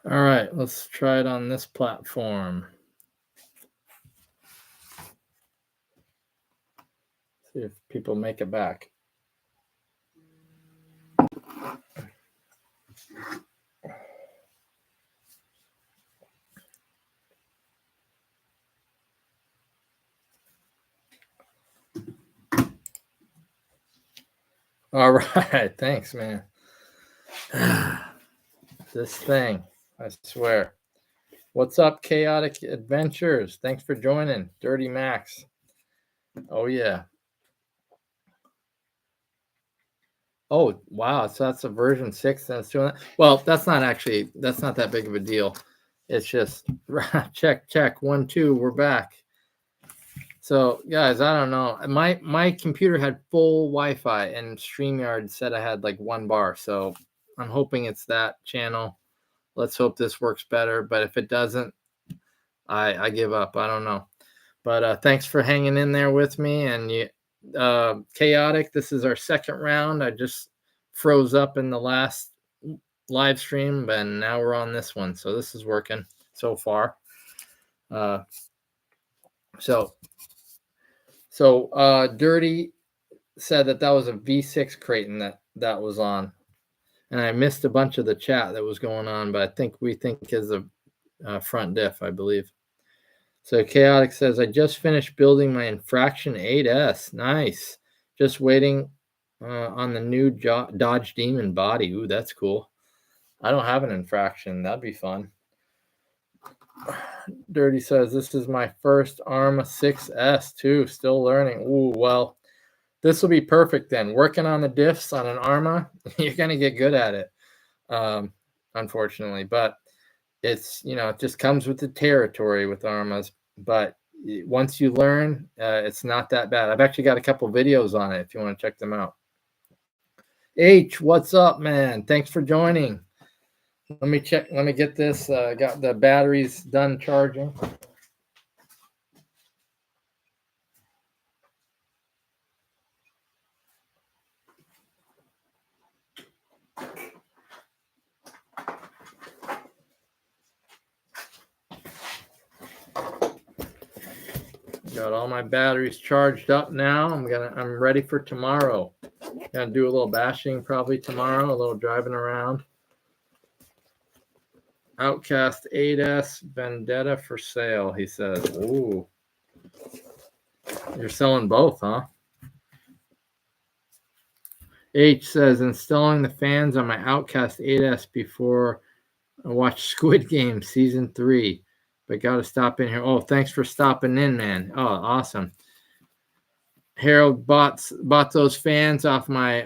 All right, let's try it on this platform. See if people make it back. All right, thanks, man. This thing, I swear. What's up, Chaotic Adventures? Thanks for joining. Dirty Max. Oh, yeah. Oh, wow. So that's a version 6 that's doing that. Well, that's not that big of a deal. It's just check 1 2, we're back. So guys, I don't know. My computer had full Wi-Fi and StreamYard said I had like 1 bar. So I'm hoping it's that channel. Let's hope this works better. But if it doesn't, I give up. I don't know. But thanks for hanging in there with me. And Chaotic, this is our second round. I just froze up in the last live stream, and now we're on this one. So this is working so far. So Dirty said that was a V6 Creighton that was on. And I missed a bunch of the chat that was going on, but we think is a front diff, I believe. So Chaotic says, I just finished building my Infraction 8S. Nice. Just waiting on the new Dodge Demon body. Ooh, that's cool. I don't have an Infraction. That'd be fun. Dirty says, this is my first ARMA 6S too. Still learning. Ooh, well, this will be perfect then. Working on the diffs on an ARMA, you're going to get good at it, unfortunately. But it's, it just comes with the territory with ARMAs. But once you learn, it's not that bad. I've actually got a couple videos on it if you want to check them out. H, what's up, man? Thanks for joining. Let me check. Let me get this. Got the batteries done charging. Got all my batteries charged up now. I'm ready for tomorrow. Gonna do a little bashing probably tomorrow, a little driving around. Outcast 8S Vendetta for sale, he says. Ooh. You're selling both, huh? H says, installing the fans on my Outcast 8S before I watch Squid Game Season 3. But got to stop in here. Oh, thanks for stopping in, man. Oh, awesome. Harold bought those fans off my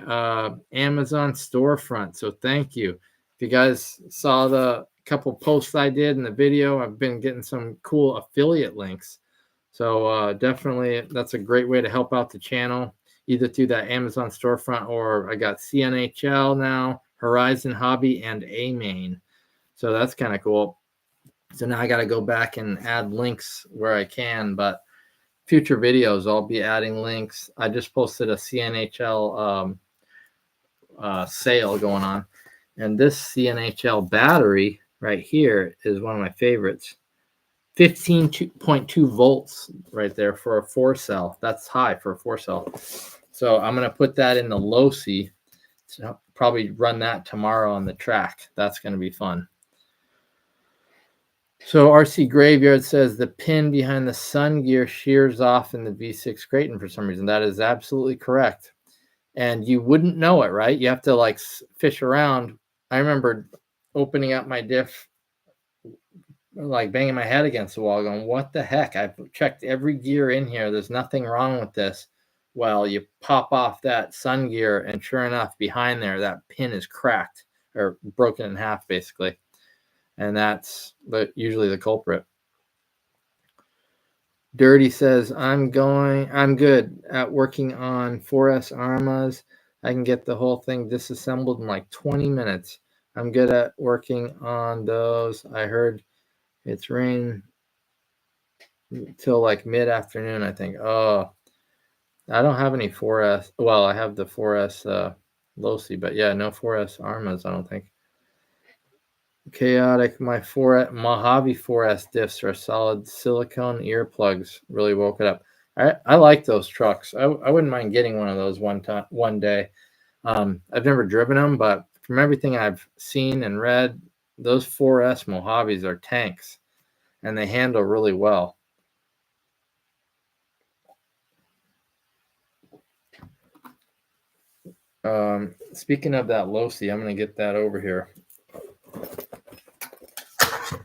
Amazon storefront. So thank you. If you guys saw the couple posts I did in the video, I've been getting some cool affiliate links. So definitely that's a great way to help out the channel, either through that Amazon storefront or I got CNHL now, Horizon Hobby, and A-Main. So that's kind of cool. So now I got to go back and add links where I can, but future videos, I'll be adding links. I just posted a CNHL sale going on. And this CNHL battery right here is one of my favorites. 15.2 volts right there for a 4-cell. That's high for a 4-cell. So I'm going to put that in the low C. So probably run that tomorrow on the track. That's going to be fun. So RC Graveyard says the pin behind the sun gear shears off in the V6 Creighton for some reason. That is absolutely correct. And you wouldn't know it, right? You have to like fish around. I remember opening up my diff, like banging my head against the wall going, what the heck? I've checked every gear in here. There's nothing wrong with this. Well, you pop off that sun gear and sure enough, behind there, that pin is cracked or broken in half basically. And that's usually the culprit. Dirty says, I'm good at working on 4S ARMAs. I can get the whole thing disassembled in like 20 minutes. I'm good at working on those. I heard it's rain till like mid-afternoon, I think. Oh, I don't have any 4S. Well, I have the 4S low C, but yeah, no 4S ARMAs, I don't think. Chaotic. My Mojave 4S diffs are solid silicone earplugs. Really woke it up. I like those trucks. I wouldn't mind getting one of those one day. I've never driven them, but from everything I've seen and read, those 4S Mojaves are tanks, and they handle really well. Speaking of that Losi, I'm going to get that over here.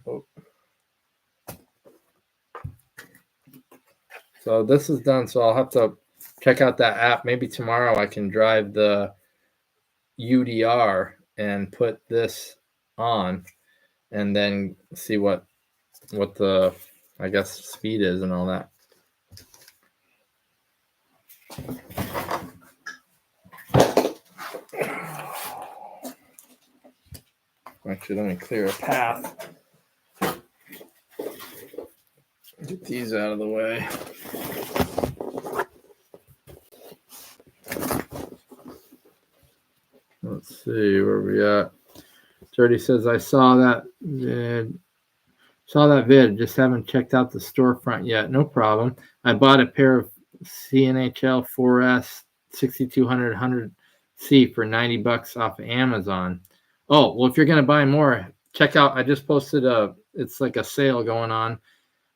Oh. So this is done, so I'll have to check out that app. Maybe tomorrow I can drive the UDR and put this on and then see what the, I guess, speed is and all that. Actually, let me clear a path. Get these out of the way. Let's see where we at. Dirty says, I saw that vid. Just haven't checked out the storefront yet. No problem. I bought a pair of CNHL 4S 6200 100C for $90 off of Amazon. Oh, well, if you're going to buy more, check out. I just posted it's like a sale going on.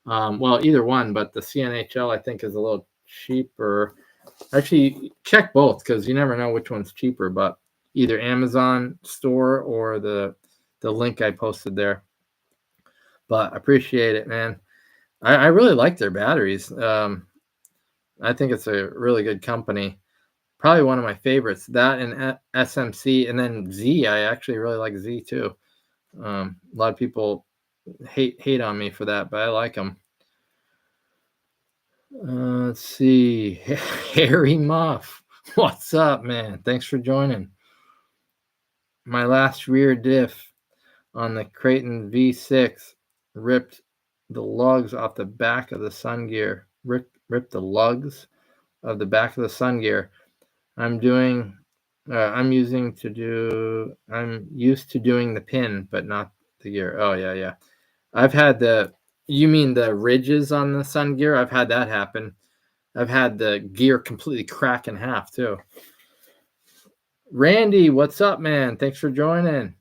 Well, either one, but the CNHL I think is a little cheaper. Actually, check both because you never know which one's cheaper, but either Amazon store or the link I posted there. But I appreciate it, man. I really like their batteries. I think it's a really good company. Probably one of my favorites. That and SMC, and then Z. I actually really like Z too. A lot of people hate on me for that, but I like them. Let's see. Harry Muff. What's up, man? Thanks for joining. My last rear diff on the Creighton V6 ripped the lugs off the back of the sun gear. Ripped the lugs of the back of the sun gear. I'm used to doing the pin, but not the gear. Oh yeah. I've had you mean the ridges on the sun gear? I've had that happen. I've had the gear completely crack in half too. Randy, what's up, man? Thanks for joining.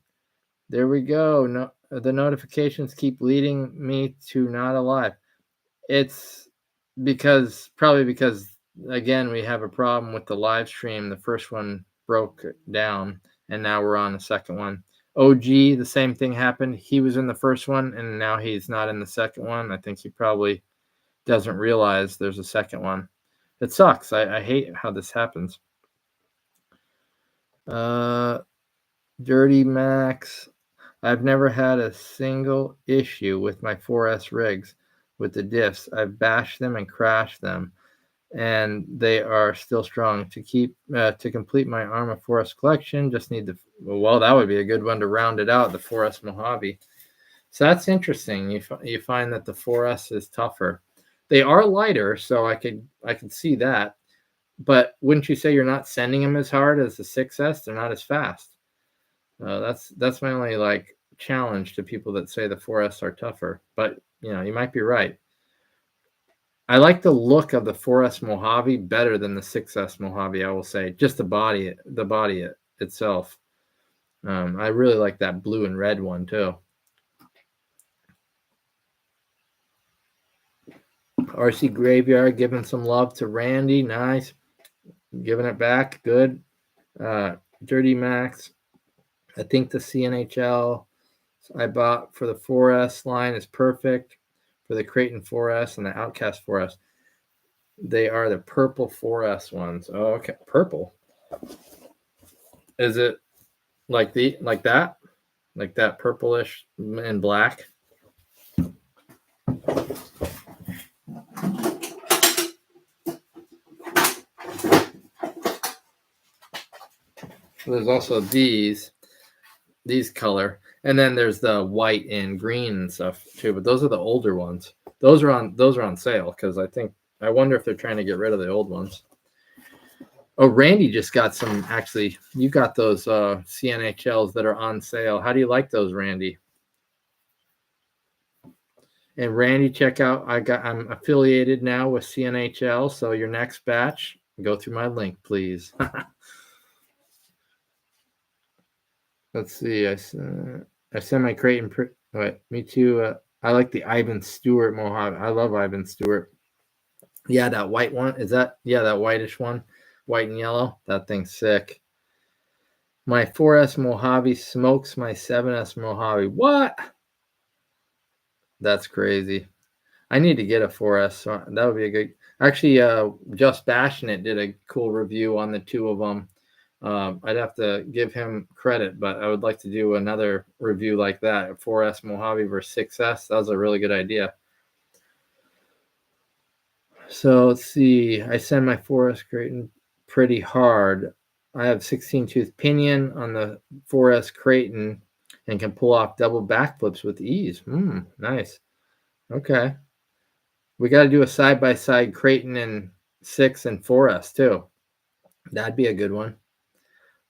There we go. No, the notifications keep leading me to not alive. It's probably because again, we have a problem with the live stream. The first one broke down, and now we're on the second one. OG, the same thing happened. He was in the first one, and now he's not in the second one. I think he probably doesn't realize there's a second one. It sucks. I hate how this happens. Dirty Max. I've never had a single issue with my 4S rigs with the diffs. I've bashed them and crashed them, and they are still strong. To complete my Arma 4S collection, just need well, that would be a good one to round it out, the 4S Mojave. So that's interesting. You find that the 4S is tougher. They are lighter, so I could see that. But wouldn't you say you're not sending them as hard as the 6S? They're not as fast. That's my only challenge to people that say the 4S are tougher. But you might be right. I like the look of the 4S Mojave better than the 6S Mojave. I will say, just the body itself. I really like that blue and red one too. RC Graveyard giving some love to Randy. Nice. Giving it back. Good. Dirty Max. I think the CNHL I bought for the 4S line is perfect for the Creighton 4S and the Outcast 4S. They are the purple 4S ones. Oh, okay. Purple. Is it like that? Like that purplish and black? There's also these color, and then there's the white and green and stuff too. But those are the older ones. Those are on sale because I wonder if they're trying to get rid of the old ones. Oh, Randy just got some. Actually, you got those CNHLs that are on sale. How do you like those, Randy? And Randy, check out. I'm affiliated now with CNHL, so your next batch, go through my link, please. Let's see. I sent my Creighton. Wait, me too. I like the Ivan Stewart Mojave. I love Ivan Stewart. Yeah, that white one. Is that? Yeah, that whitish one, white and yellow. That thing's sick. My 4S Mojave smokes my 7S Mojave. What? That's crazy. I need to get a 4S. So that would be a good. Actually, Just Bashing It did a cool review on the two of them. I'd have to give him credit, but I would like to do another review like that. 4S Mojave versus 6S. That was a really good idea. So let's see. I send my 4S Creighton pretty hard. I have 16 tooth pinion on the 4S Creighton and can pull off double backflips with ease. Nice. Okay. We got to do a side-by-side Creighton and 6 and 4S too. That'd be a good one.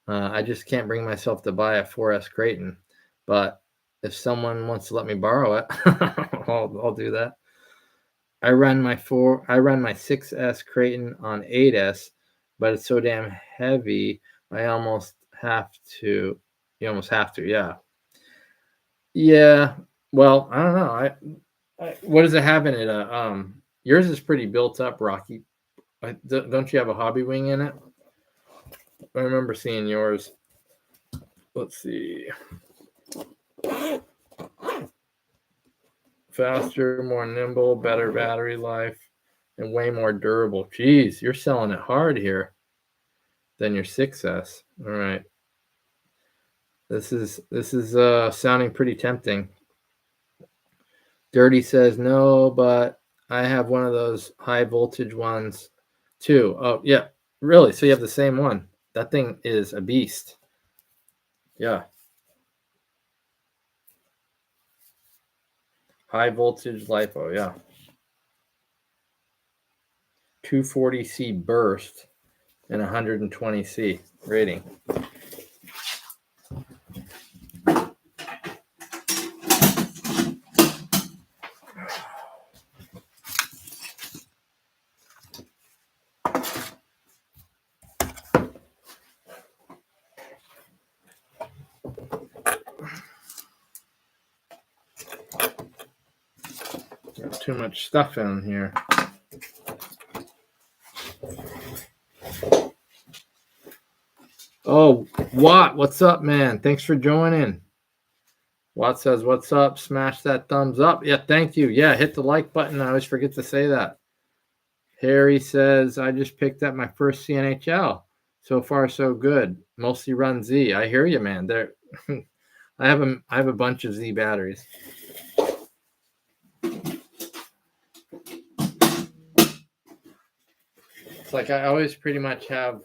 I just can't bring myself to buy a 4S Creighton, but if someone wants to let me borrow it, I'll do that. I run my 6S Creighton on 8S, but it's so damn heavy. I almost have to. You almost have to, yeah. Yeah. Well, I don't know. What does it have in it? Yours is pretty built up, Rocky. Don't you have a hobby wing in it? I remember seeing yours. Let's see. Faster, more nimble, better battery life, and way more durable. Jeez, you're selling it hard here than your 6S. All right. This is sounding pretty tempting. Dirty says no, but I have one of those high voltage ones too. Oh, yeah. Really? So you have the same one. That thing is a beast. Yeah. High voltage LiPo, yeah. 240C burst and 120C rating. Got too much stuff in here. Oh, Watt, what's up, man? Thanks for joining. Watt says, what's up? Smash that thumbs up. Yeah, thank you. Yeah, hit the like button. I always forget to say that. Harry says, I just picked up my first CNHL. So far, so good. Mostly run Z. I hear you, man. There, I have a bunch of Z batteries. It's like I always pretty much have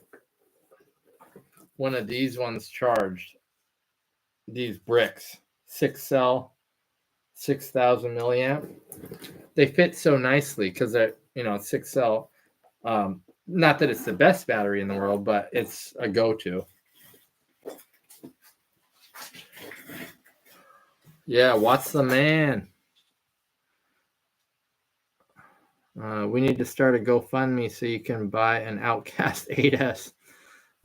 one of these ones charged. These bricks, 6-cell, 6,000 milliamp. They fit so nicely because they're 6-cell. Not that it's the best battery in the world, but it's a go-to. Yeah, Watt's the man. We need to start a GoFundMe so you can buy an Outcast 8S.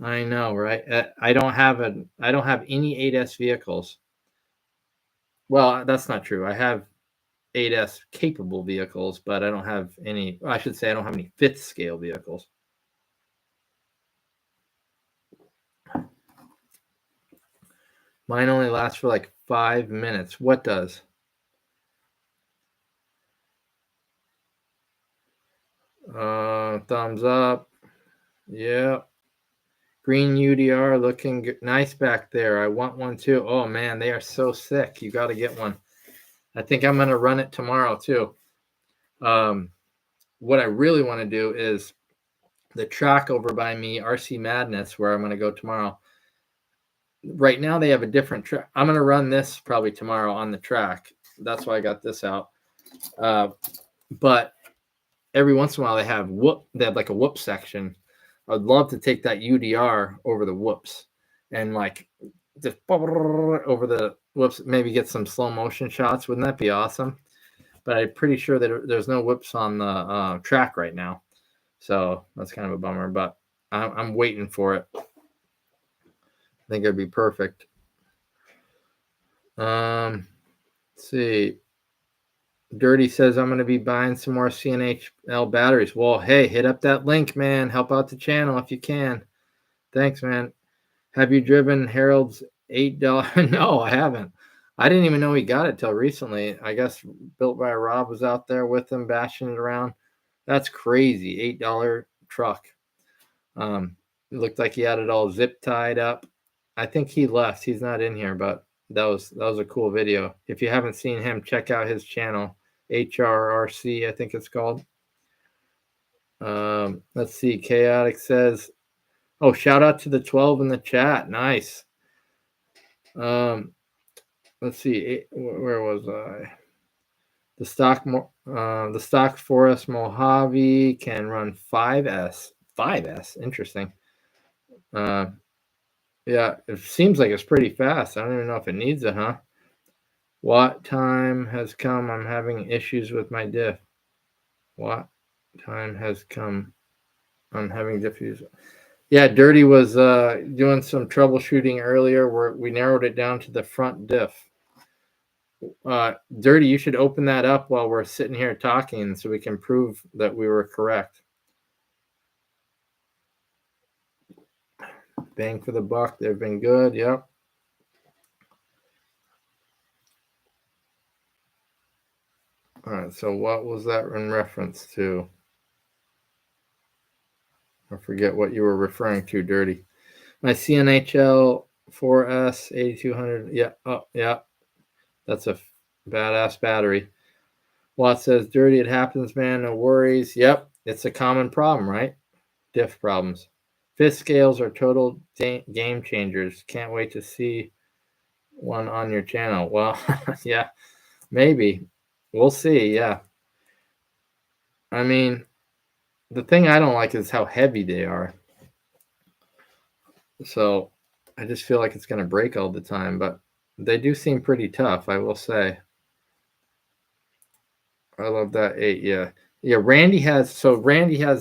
I know, right? I don't have any 8S vehicles. Well, that's not true. I have 8S capable vehicles, but I don't have any. I should say I don't have any 5th scale vehicles. Mine only lasts for like 5 minutes. What does? Thumbs up. Yeah. Green UDR looking nice back there. I want one too. Oh man, they are so sick. You got to get one. I think I'm going to run it tomorrow too. What I really want to do is the track over by me, RC Madness, where I'm going to go tomorrow. Right now they have a different track. I'm going to run this probably tomorrow on the track. That's why I got this out. But every once in a while they have like a whoop section. I'd love to take that UDR over the whoops and like just over the whoops, maybe get some slow motion shots. Wouldn't that be awesome? but I'm pretty sure that there's no whips on the track right now. So that's kind of a bummer, but I'm waiting for it. I think it'd be perfect. Let's see. Dirty says I'm going to be buying some more CNHL batteries. Well, hey, hit up that link, man. Help out the channel if you can. Thanks, man. Have you driven Harold's $8? No, I haven't. I didn't even know he got it till recently. I guess Built by Rob was out there with him, bashing it around. That's crazy. $8 truck. It looked like he had it all zip tied up. I think he left. He's not in here, but that was a cool video. If you haven't seen him, check out his channel, HRRC, I think it's called. Let's see. Chaotic says, oh, shout out to the 12 in the chat. Nice. Let's see. Where was I? The stock Forest Mojave can run 5S. 5S. Interesting. Yeah, it seems like it's pretty fast. I don't even know if it needs it, huh? What time has come? I'm having issues with my diff. What time has come? I'm having diffuse. Yeah, Dirty was doing some troubleshooting earlier where we narrowed it down to the front diff. Dirty, you should open that up while we're sitting here talking so we can prove that we were correct. Bang for the buck. They've been good. Yep. All right. So what was that in reference to? I forget what you were referring to, Dirty. My CNHL 4S 8200. Yeah. Oh, yeah. That's a badass battery. Watt says, Dirty, it happens, man. No worries. Yep. It's a common problem, right? Diff problems. Fifth scales are total game changers. Can't wait to see one on your channel. Well, yeah, maybe. We'll see. Yeah. I mean, the thing I don't like is how heavy they are. So I just feel like it's going to break all the time, but they do seem pretty tough, I will say. I love that 8. Yeah. Yeah. Randy has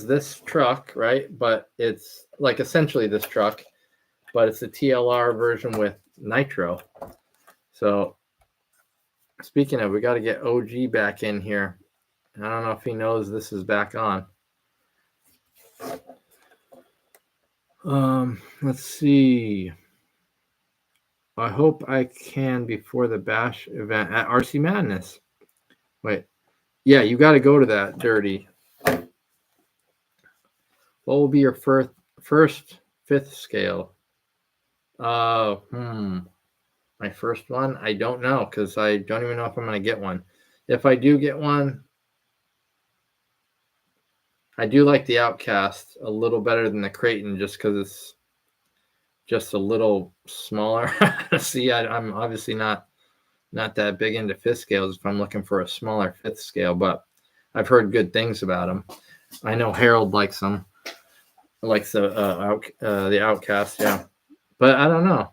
this truck, right? But it's like essentially this truck, but it's a TLR version with nitro. So speaking of, we got to get OG back in here. I don't know if he knows this is back on. Let's see. I hope I can before the bash event at RC Madness. Wait. Yeah, you got to go to that, Dirty. What will be your first fifth scale? My first one? I don't know because I don't even know if I'm going to get one. If I do get one, I do like the Outcast a little better than the Creighton just because it's just a little smaller. See, I'm obviously not that big into fifth scales if I'm looking for a smaller fifth scale, but I've heard good things about them. I know Harold likes them. Likes the Outcast, yeah. But I don't know.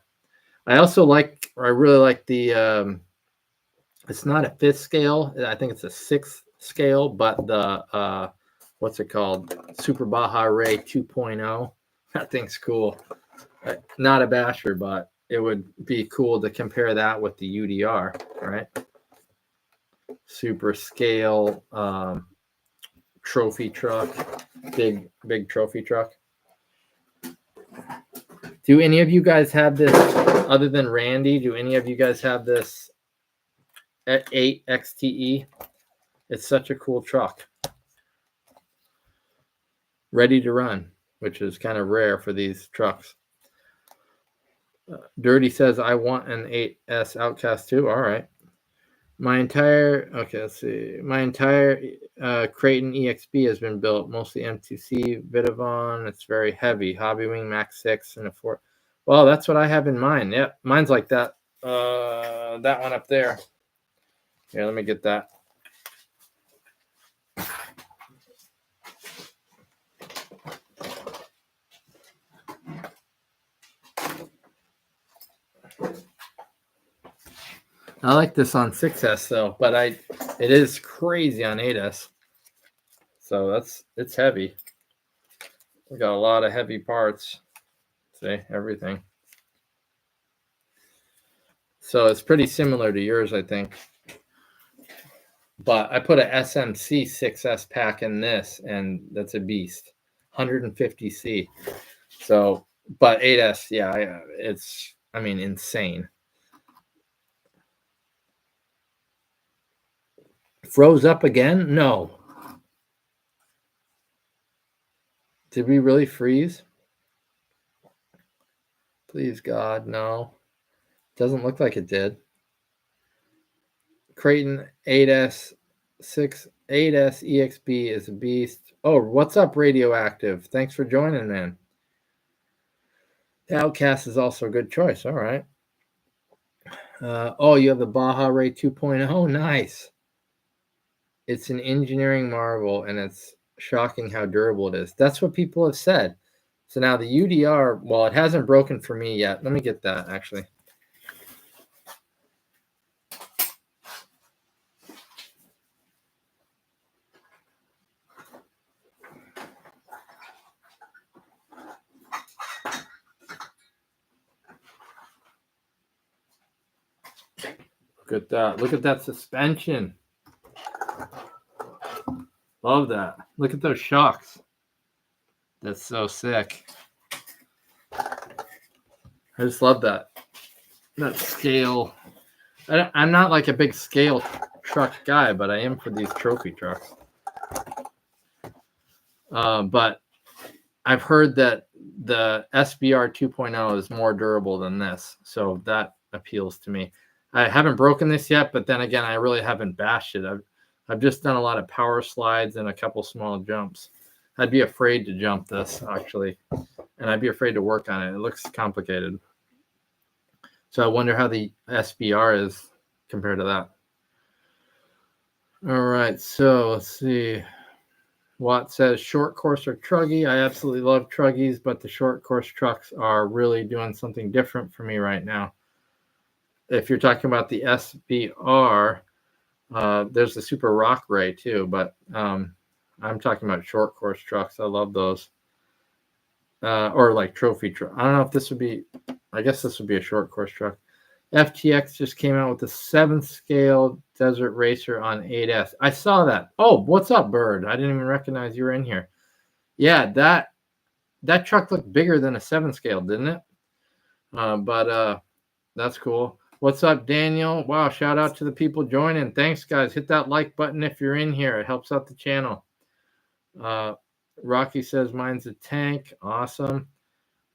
I really like the it's not a fifth scale. I think it's a sixth scale, but the what's it called? Super Baja Ray 2.0. That thing's cool. Not a basher, but it would be cool to compare that with the UDR, right? Super scale trophy truck, big trophy truck. Do any of you guys have this, other than Randy, do any of you guys have this 8 XTE? It's such a cool truck. Ready to run, which is kind of rare for these trucks. Dirty says, I want an 8S Outcast too. All right. My entire Creighton EXB has been built, mostly MTC, Vitavon. It's very heavy. Hobbywing Max 6 and a 4. Well, that's what I have in mind. Yep, mine's like that. That one up there. Here, let me get that. I like this on 6S though, but It is crazy on 8S. So it's heavy. We got a lot of heavy parts. See, everything. So it's pretty similar to yours, I think. But I put a SMC 6S pack in this, and that's a beast. 150C. So, but 8S, yeah, it's, I mean, insane. Froze up again? No. Did we really freeze? Please, God, no. Doesn't look like it did. Creighton 8S 8S EXB is a beast. Oh, what's up, Radioactive? Thanks for joining, man. The Outcast is also a good choice. All right. Oh, you have the Baja Ray 2.0. Nice. It's an engineering marvel, and it's shocking how durable it is. That's what people have said. So now the UDR, well, it hasn't broken for me yet. Let me get that, actually. Look at that. Look at that suspension. Love that. Look at those shocks. That's so sick. I just love that. That scale. I'm not like a big scale truck guy, but I am for these trophy trucks. But I've heard that the SBR 2.0 is more durable than this. So that appeals to me. I haven't broken this yet, but then again, I really haven't bashed it. I've just done a lot of power slides and a couple small jumps. I'd be afraid to jump this, actually, and I'd be afraid to work on it. It looks complicated. So I wonder how the SBR is compared to that. All right, so let's see. Watt says short course or truggy. I absolutely love truggies, but the short course trucks are really doing something different for me right now. If you're talking about the SBR, there's the Super Rock Ray too, but I'm talking about short course trucks. I love those. Or like trophy truck. I don't know if this would be, I guess this would be a short course truck. FTX just came out with the 7th scale Desert Racer on 8S. I saw that. Oh, what's up, Bird? I didn't even recognize you were in here. Yeah, that truck looked bigger than a 7 scale, didn't it? But that's cool. What's up, Daniel? Wow, shout out to the people joining. Thanks, guys. Hit that like button if you're in here. It helps out the channel. Rocky says mine's a tank. Awesome.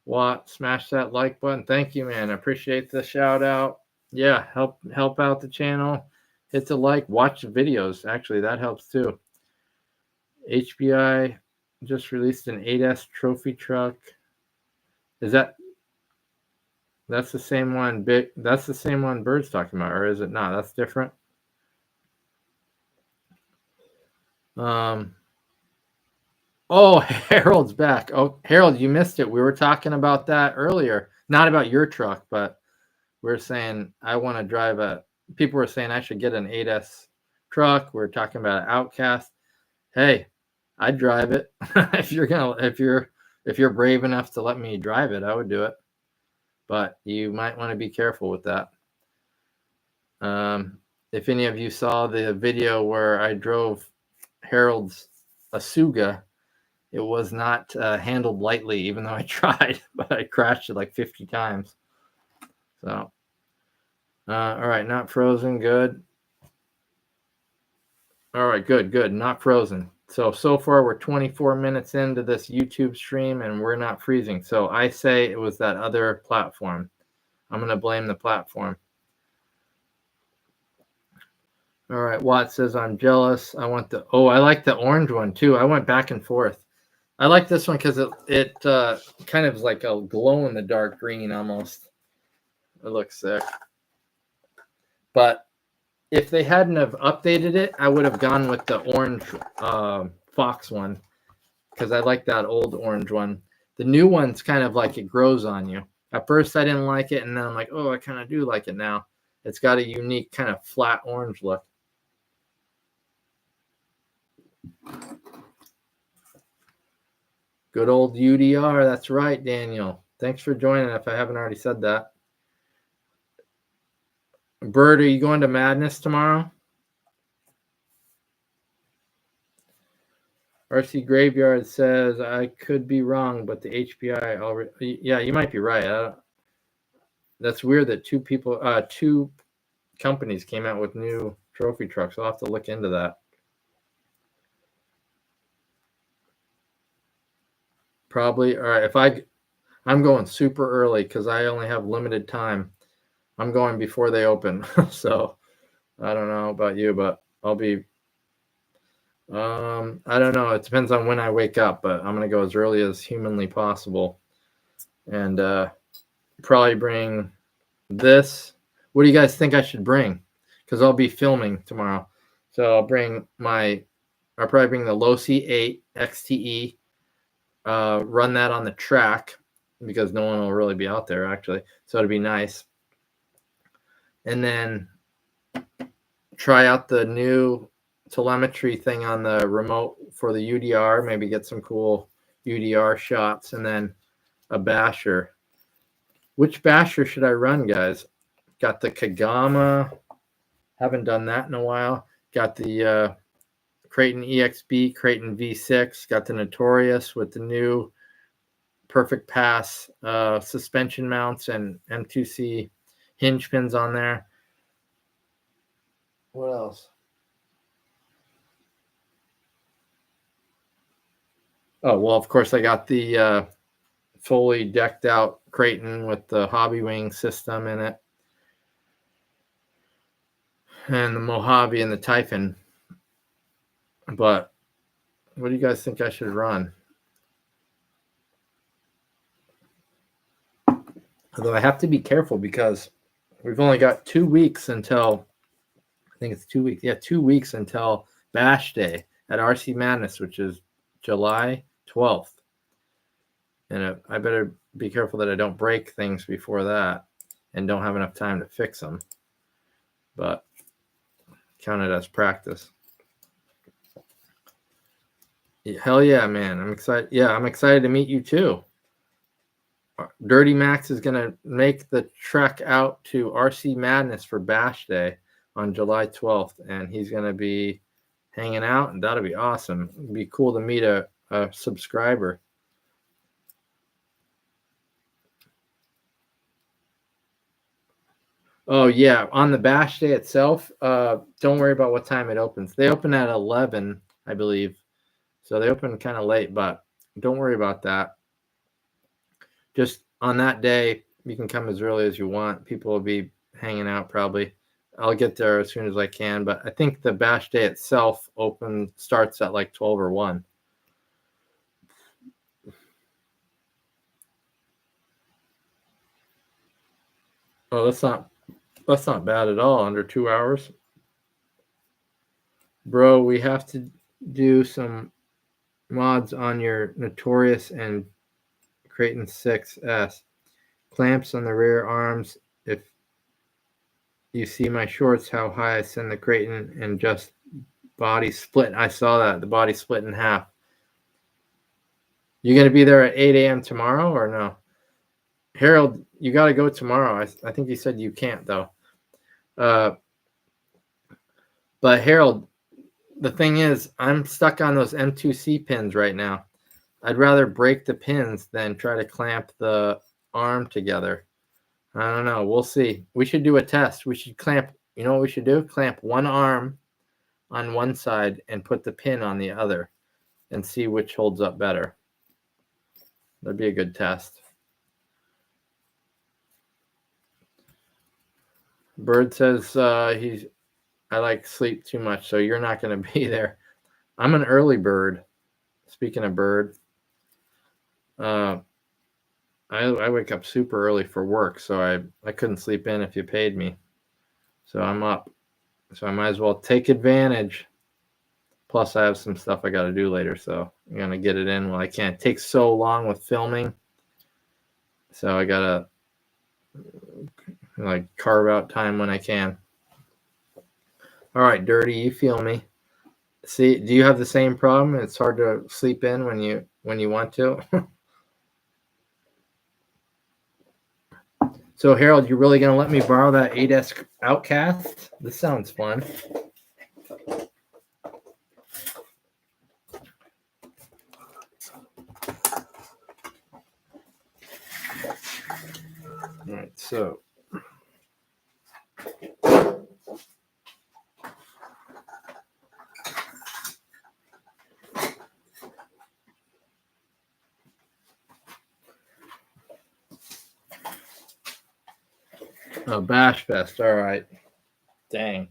Watt, smash that like button. Thank you, man. I appreciate the shout out. Yeah, help out the channel. Hit the like. Watch the videos. Actually, that helps too. HBI just released an 8S trophy truck. Is that's the same one? That's the same one Bird's talking about, or is it not? That's different. Oh, Harold's back. Oh, Harold, you missed it. We were talking about that earlier. Not about your truck, but we're saying I want to drive people were saying I should get an 8S truck. We're talking about an Outcast. Hey, I'd drive it. if you're brave enough to let me drive it, I would do it. But you might want to be careful with that. If any of you saw the video where I drove Harold's Asuga, it was not handled lightly, even though I tried, but I crashed it like 50 times. So, all right, not frozen, good. All right, good, not frozen. So far we're 24 minutes into this YouTube stream and we're not freezing. So I say it was that other platform. I'm going to blame the platform. All right, Watt says, I'm jealous. I like the orange one too. I went back and forth. I like this one because it kind of is like a glow in the dark green almost. It looks sick. But if they hadn't have updated it, I would have gone with the orange Fox one because I like that old orange one. The new one's kind of like it grows on you. At first, I didn't like it, and then I'm like, oh, I kind of do like it now. It's got a unique kind of flat orange look. Good old UDR. That's right, Daniel. Thanks for joining if I haven't already said that. Bird, are you going to Madness tomorrow? RC Graveyard says, I could be wrong, but the HPI already. Yeah, you might be right. That's weird that two companies came out with new trophy trucks. I'll have to look into that. Probably. All right. I'm going super early because I only have limited time. I'm going before they open. So I don't know about you, but I'll be. I don't know. It depends on when I wake up, but I'm gonna go as early as humanly possible, and probably bring this. What do you guys think I should bring? Because I'll be filming tomorrow, so I'll probably bring the Losi 8 XTE. Run that on the track because no one will really be out there actually, so it'd be nice. And then try out the new telemetry thing on the remote for the UDR, maybe get some cool UDR shots, and then a basher. Which basher should I run, guys? Got the Kagama. Haven't done that in a while. Got the Creighton EXB, Creighton V6. Got the Notorious with the new Perfect Pass suspension mounts and M2C hinge pins on there. What else? Oh, well, of course, I got the fully decked out Creighton with the Hobby Wing system in it, and the Mojave and the Typhon. But what do you guys think I should run? Although I have to be careful because we've only got 2 weeks until, I think it's 2 weeks. Yeah, 2 weeks until Bash Day at RC Madness, which is July 12th. And I better be careful that I don't break things before that and don't have enough time to fix them. But count it as practice. Hell yeah, man. I'm excited. Yeah, I'm excited to meet you too. Dirty Max is going to make the trek out to RC Madness for Bash Day on July 12th, and he's going to be hanging out, and that'll be awesome. It'd be cool to meet a subscriber. Oh, yeah. On the Bash Day itself, don't worry about what time it opens. They open at 11, I believe. So they open kind of late, but don't worry about that. Just on that day, you can come as early as you want. People will be hanging out probably. I'll get there as soon as I can, but I think the Bash Day itself starts at like 12 or 1. Oh, that's not bad at all. Under 2 hours. Bro, we have to do some mods on your Notorious and Creighton 6S. Clamps on the rear arms. If you see my shorts, how high I send the Creighton, and just body split. I saw that. The body split in half. You going to be there at 8 a.m. tomorrow or no? Harold, you got to go tomorrow. I think you said you can't, though. But Harold, the thing is, I'm stuck on those M2C pins right now. I'd rather break the pins than try to clamp the arm together. I don't know. We'll see. We should do a test. We should clamp. You know what we should do? Clamp one arm on one side and put the pin on the other and see which holds up better. That'd be a good test. Bird says I like sleep too much, so you're not going to be there. I'm an early bird. Speaking of bird, I wake up super early for work, so I couldn't sleep in if you paid me. So I'm up. So I might as well take advantage. Plus, I have some stuff I got to do later, so I'm going to get it in while I can. It takes so long with filming, so I got to like carve out time when I can. All right, Dirty, you feel me. See, do you have the same problem? It's hard to sleep in when you want to. So Harold, you really gonna let me borrow that 8S Outcast? This sounds fun. All right, so oh, Bash Fest. All right. Dang.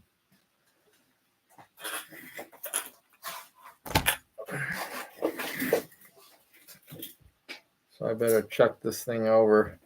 So I better chuck this thing over.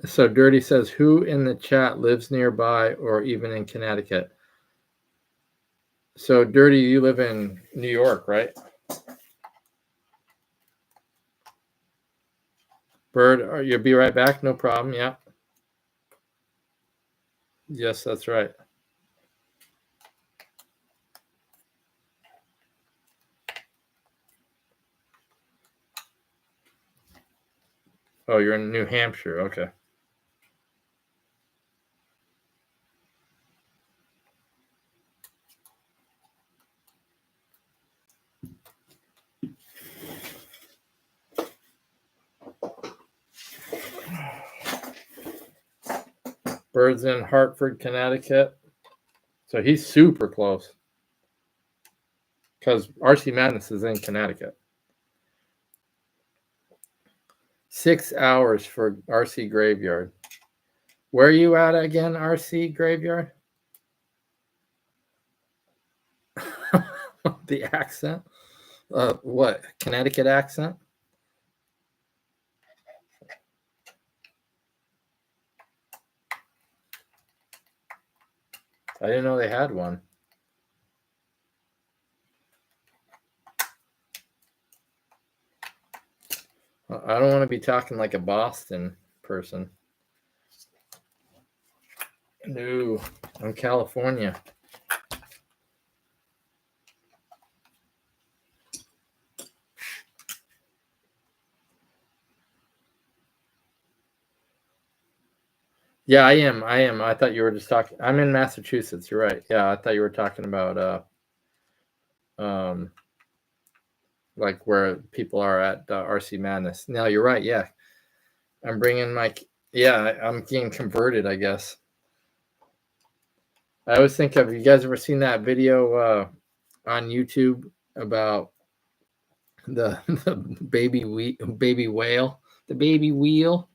So Dirty says, who in the chat lives nearby or even in Connecticut? So Dirty, you live in New York, right? Bird, you'll be right back. No problem. Yeah. Yes, that's right. Oh, you're in New Hampshire. Okay. Bird's in Hartford, Connecticut. So he's super close. Because RC Madness is in Connecticut. 6 hours for RC Graveyard. Where are you at again, RC Graveyard? The accent? What? Connecticut accent? I didn't know they had one. I don't want to be talking like a Boston person. No, I'm California. Yeah, I am. I thought you were just talking. I'm in Massachusetts. You're right. Yeah, I thought you were talking about like where people are at RC Madness. No, you're right. Yeah, I'm bringing my. Yeah, I'm getting converted, I guess. I always think of, you guys ever seen that video on YouTube about the baby whale, the baby wheel,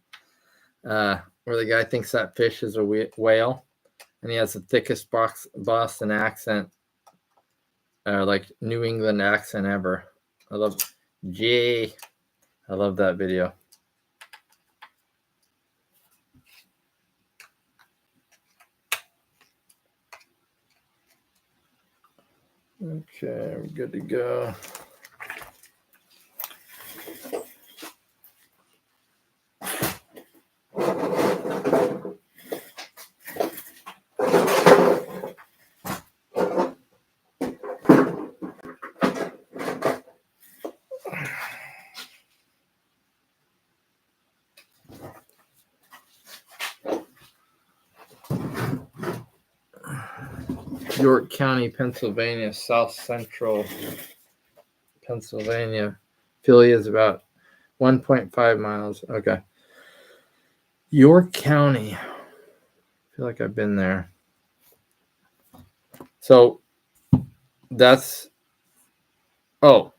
where the guy thinks that fish is a whale, and he has the thickest Boston accent, like New England accent ever. I love Jay. I love that video. Okay, we're good to go. York County, Pennsylvania, South Central Pennsylvania. Philly is about 1.5 miles. Okay. York County. I feel like I've been there. So that's, oh,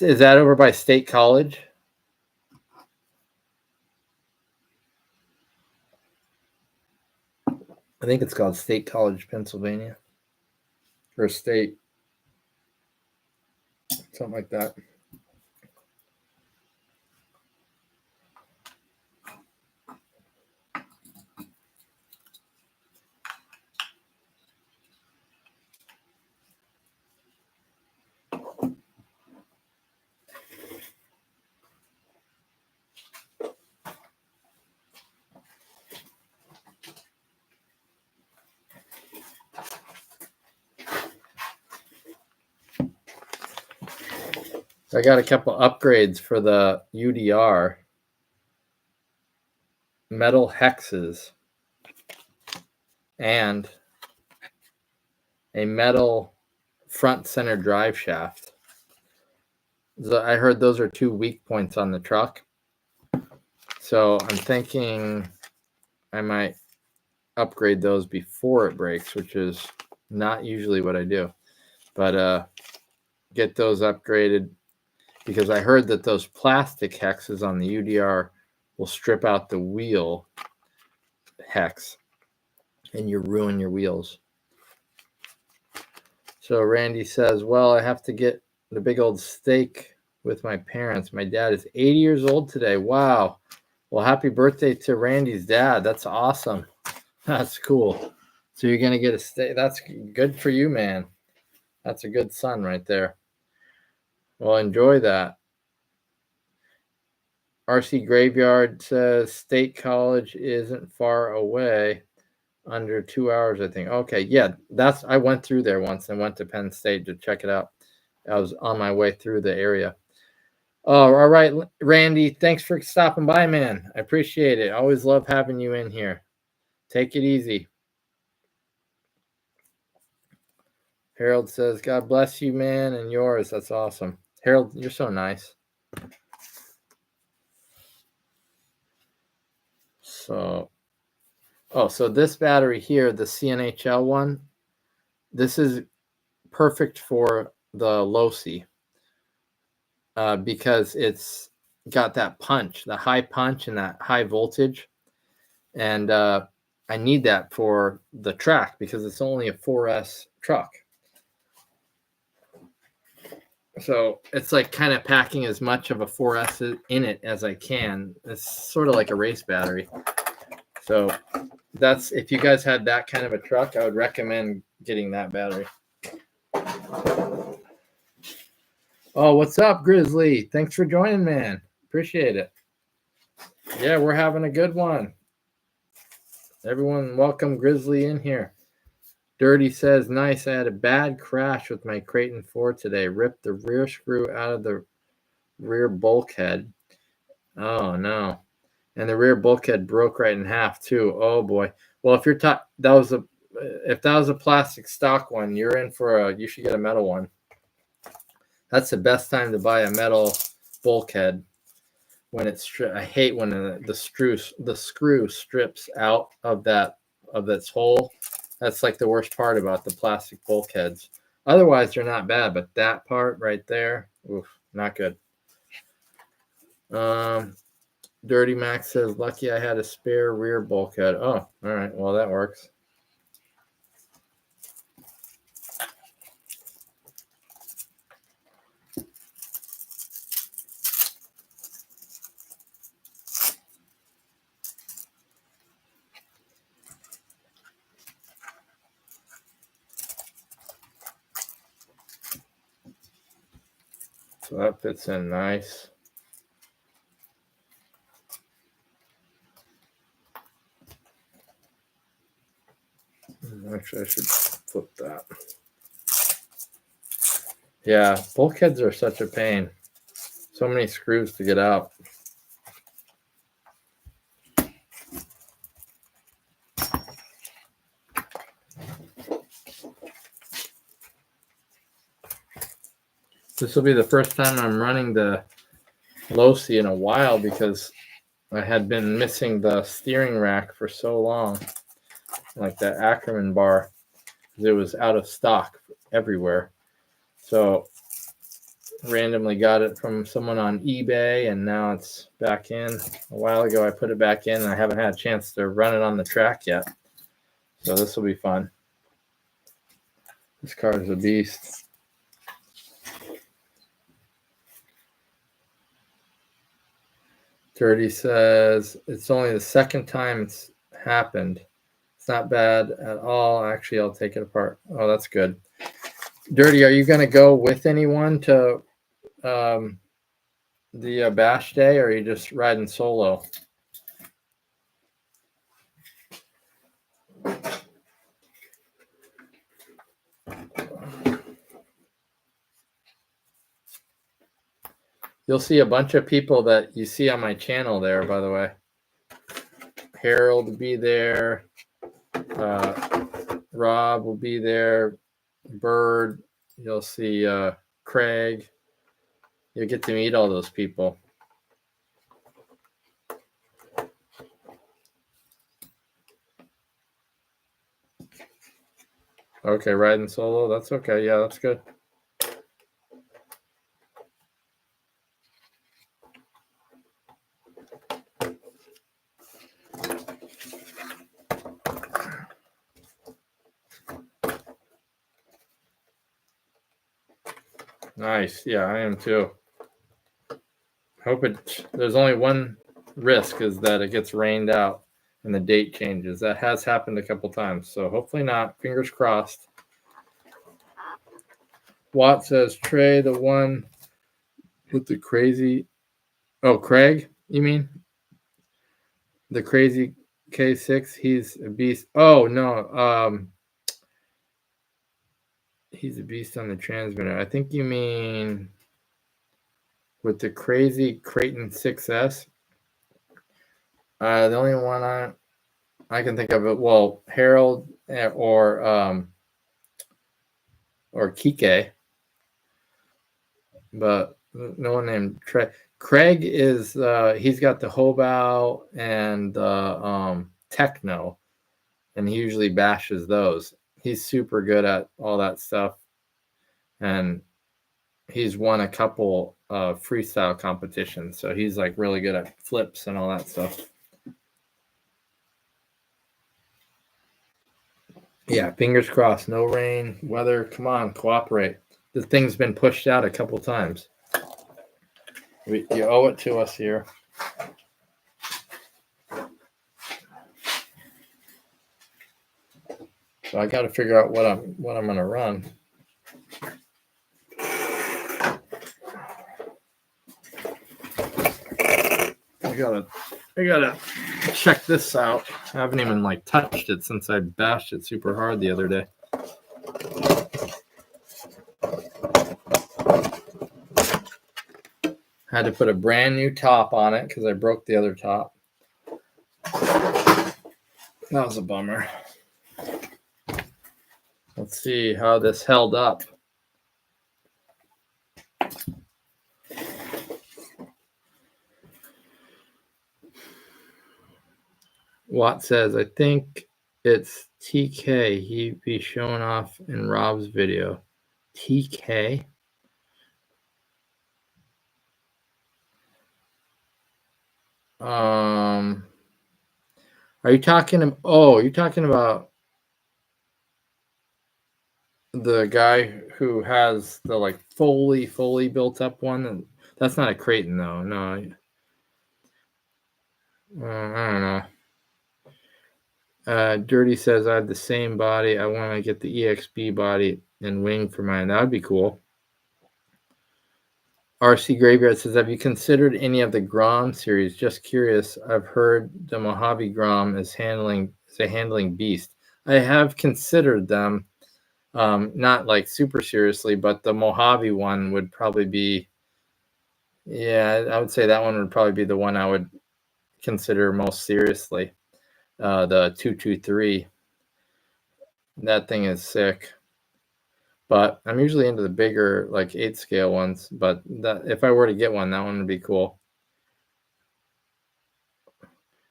is that over by State College? I think it's called State College, Pennsylvania, or State, something like that. I got a couple upgrades for the UDR. Metal hexes and a metal front center drive shaft. I heard those are 2 weak points on the truck. So I'm thinking I might upgrade those before it breaks, which is not usually what I do. But get those upgraded because I heard that those plastic hexes on the UDR will strip out the wheel hex and you ruin your wheels. So Randy says, well, I have to get the big old steak with my parents. My dad is 80 years old today. Wow. Well, happy birthday to Randy's dad. That's awesome. That's cool. So you're going to get a steak. That's good for you, man. That's a good son right there. Well, enjoy that. RC Graveyard says State College isn't far away. Under 2 hours, I think. Okay, yeah, I went through there once and went to Penn State to check it out. I was on my way through the area. Oh, all right, Randy, thanks for stopping by, man. I appreciate it. I always love having you in here. Take it easy. Harold says, God bless you, man, and yours. That's awesome. Harold, you're so nice. So this battery here, the CNHL one, this is perfect for the Losi because it's got that punch, the high punch and that high voltage. And I need that for the track because it's only a 4S truck. So it's like kind of packing as much of a 4S in it as I can. It's sort of like a race battery. So that's, if you guys had that kind of a truck, I would recommend getting that battery. Oh, what's up, Grizzly? Thanks for joining, man. Appreciate it. Yeah, we're having a good one. Everyone, welcome Grizzly in here. Dirty says, nice. I had a bad crash with my Creighton 4 today. Ripped the rear screw out of the rear bulkhead. Oh, no. And the rear bulkhead broke right in half, too. Oh, boy. Well, if that was a plastic stock one, you're in for you should get a metal one. That's the best time to buy a metal bulkhead. When I hate when the screw strips out of its hole. That's like the worst part about the plastic bulkheads. Otherwise, they're not bad, but that part right there, oof, not good. Dirty Max says, lucky I had a spare rear bulkhead. Oh, all right. Well, that works. So that fits in nice. Actually, I should flip that. Yeah, bulkheads are such a pain. So many screws to get out. This will be the first time I'm running the Losi in a while because I had been missing the steering rack for so long, like that Ackerman bar, because it was out of stock everywhere. So randomly got it from someone on eBay, and now it's back in. A while ago, I put it back in, and I haven't had a chance to run it on the track yet. So this will be fun. This car is a beast. Dirty says, it's only the second time it's happened. It's not bad at all. Actually, I'll take it apart. Oh, that's good. Dirty, are you going to go with anyone to the bash day, or are you just riding solo? You'll see a bunch of people that you see on my channel there, by the way. Harold will be there. Rob will be there. Bird. You'll see Craig. You'll get to meet all those people. Okay, riding solo. That's okay. Yeah, that's good. Nice. Yeah, I am too. Hope there's only one risk, is that it gets rained out and the date changes. That has happened a couple times, so hopefully not. Fingers crossed. Watt says, Trey, the one with the crazy. Oh, Craig, you mean? The crazy K6, he's a beast. Oh, no. He's a beast on the transmitter. I think you mean with the crazy Creighton 6S. The only one I can think of it. Well, Harold or Kike, but no one named Trey. Craig is he's got the Hobao and Techno, and he usually bashes those. He's super good at all that stuff, and he's won a couple freestyle competitions, so he's like really good at flips and all that stuff. Yeah, fingers crossed. No rain, weather. Come on, cooperate. The thing's been pushed out a couple times. You owe it to us here. So I got to figure out what I'm going to run. I gotta check this out. I haven't even like touched it since I bashed it super hard the other day. Had to put a brand new top on it because I broke the other top. That was a bummer. Let's see how this held up. Watt says, I think it's TK. He'd be showing off in Rob's video. TK? Are you talking? Oh, you're talking about the guy who has the like fully built up one? That's not a Creighton though. No. I don't know. Dirty says, I have the same body. I want to get the EXB body and wing for mine. That would be cool. RC Graveyard says, have you considered any of the Grom series? Just curious. I've heard the Mojave Grom is a handling beast. I have considered them, not like super seriously, but the Mojave one would probably be, yeah, I would say that one would probably be the one I would consider most seriously. The 223. That thing is sick. But I'm usually into the bigger, like 8 scale ones. But if I were to get one, that one would be cool.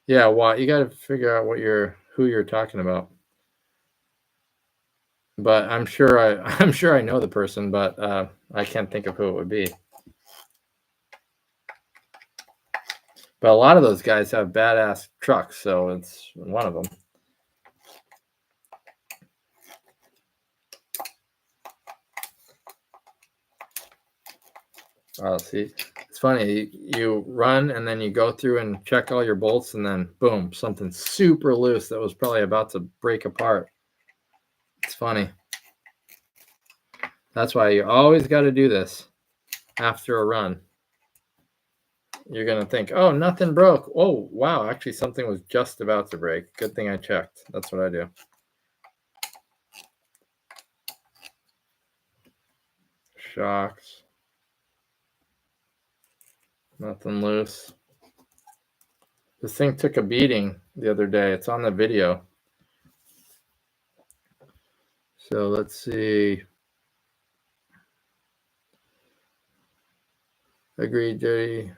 Yeah, well, you got to figure out who you're talking about. But I'm sure I know the person, but I can't think of who it would be. But a lot of those guys have badass trucks, so it's one of them. See, it's funny. You run and then you go through and check all your bolts, and then boom, something super loose that was probably about to break apart. It's funny. That's why you always got to do this after a run. You're going to think, oh, nothing broke. Oh, wow, actually something was just about to break. Good thing I checked. That's what I do. Shocks. Nothing loose. This thing took a beating the other day. It's on the video. So let's see. Agreed, Dirty.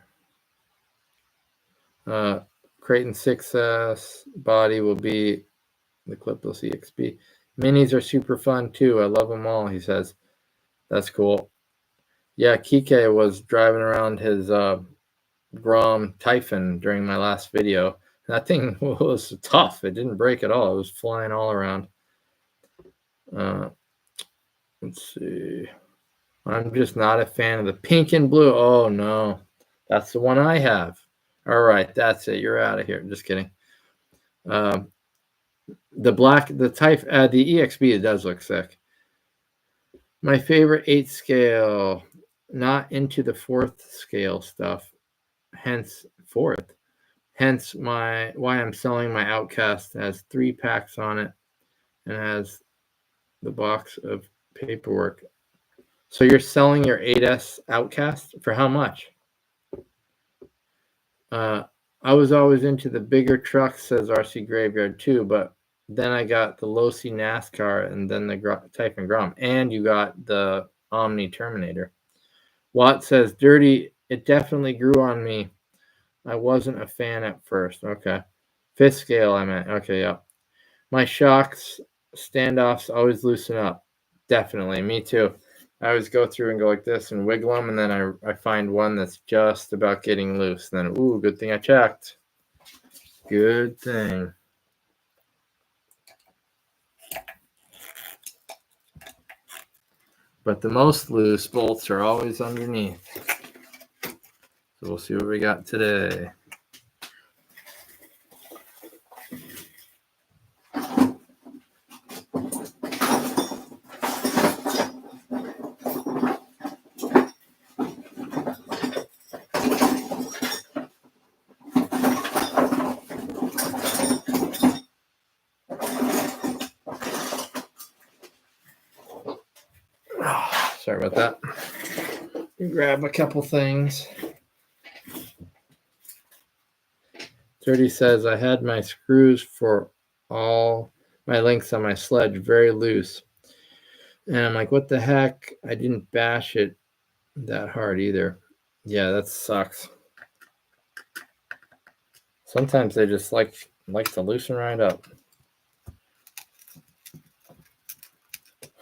Creighton 6S body will be the Clipless EXP. Minis are super fun too. I love them all, he says. That's cool. Yeah, Kike was driving around his Grom Typhon during my last video. That thing was tough. It didn't break at all. It was flying all around. Let's see. I'm just not a fan of the pink and blue. Oh, no. That's the one I have. All right, that's it. You're out of here. Just kidding. The black, the EXB, it does look sick. My favorite 8 scale, not into the 4th scale stuff. Hence 4th. Hence why I'm selling my Outcast. It has 3 packs on it and has the box of paperwork. So you're selling your 8S Outcast for how much? I was always into the bigger trucks, says RC Graveyard too, but then I got the Losi NASCAR and then the Typhon Grom, and you got the Omni Terminator. Watt says, Dirty, it definitely grew on me. I wasn't a fan at first. Okay. 5th scale, I meant. Okay, yeah. My shocks, standoffs always loosen up. Definitely. Me too. I always go through and go like this and wiggle them, and then I find one that's just about getting loose. And then, ooh, good thing I checked. Good thing. But the most loose bolts are always underneath. So we'll see what we got today. Sorry about that. Grab a couple things. Dirty says, I had my screws for all my links on my sledge very loose. And I'm like, what the heck? I didn't bash it that hard either. Yeah, that sucks. Sometimes they just like to loosen right up.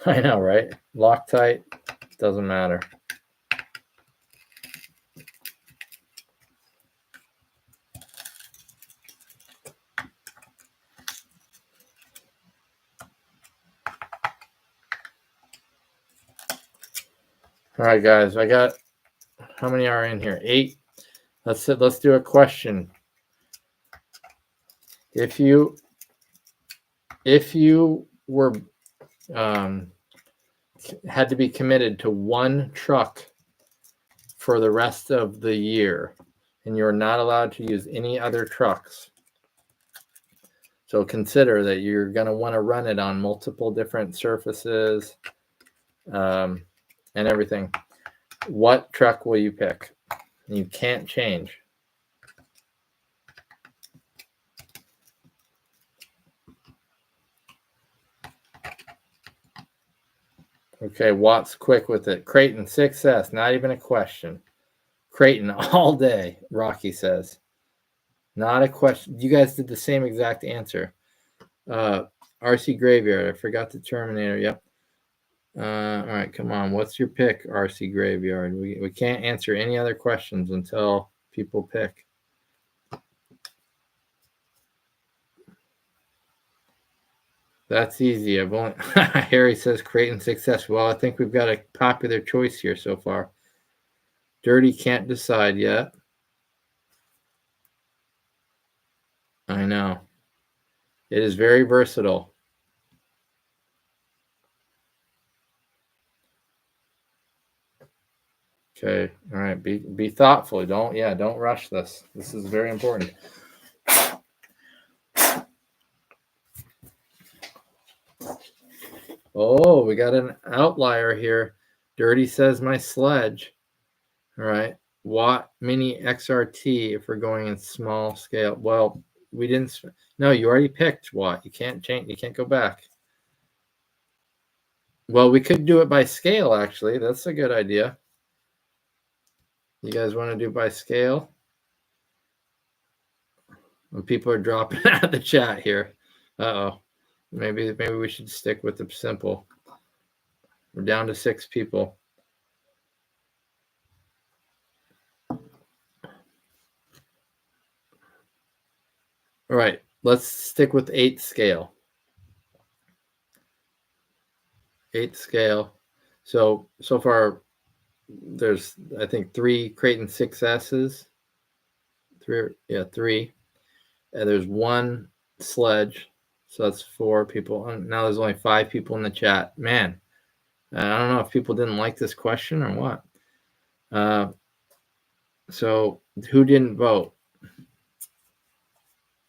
I know, right? Loctite, doesn't matter. All right, guys, I got, how many are in here? 8. Let's do a question. If you were had to be committed to one truck for the rest of the year, and you're not allowed to use any other trucks, so consider that you're going to want to run it on multiple different surfaces and everything. What truck will you pick? You can't change. Okay, Watt's quick with it. Creighton 6S, not even a question. Creighton all day, Rocky says. Not a question. You guys did the same exact answer. RC Graveyard, I forgot the Terminator. Yep. All right, come on. What's your pick, RC Graveyard? We can't answer any other questions until people pick. That's easy. I've only Harry says Creighton 6S. Well, I think we've got a popular choice here so far. Dirty can't decide yet. I know. It is very versatile. Okay. All right. Be thoughtful. Don't rush this. This is very important. Oh, we got an outlier here. Dirty says my sledge. All right. Watt Mini XRT if we're going in small scale. Well, we didn't. No, you already picked Watt. You can't change. You can't go back. Well, we could do it by scale, actually. That's a good idea. You guys want to do by scale? When people are dropping out of the chat here. Uh-oh. Maybe we should stick with the simple. We're down to 6 people. All right, let's stick with 8 scale. 8 scale. So far, there's, I think, 3 Creighton 6S's. 3. And there's 1 sledge. So that's 4 people. Now there's only 5 people in the chat. Man, I don't know if people didn't like this question or what. So who didn't vote?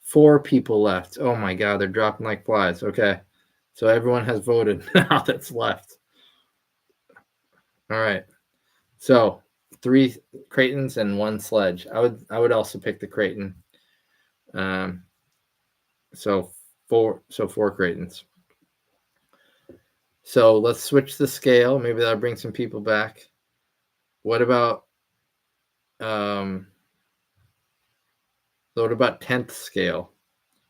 4 people left. Oh my God, they're dropping like flies. Okay, so everyone has voted now that's left. All right, so 3 Creightons and 1 sledge. I would also pick the Creighton. So 4 Creightons. So let's switch the scale. Maybe that'll bring some people back. What about 10th scale?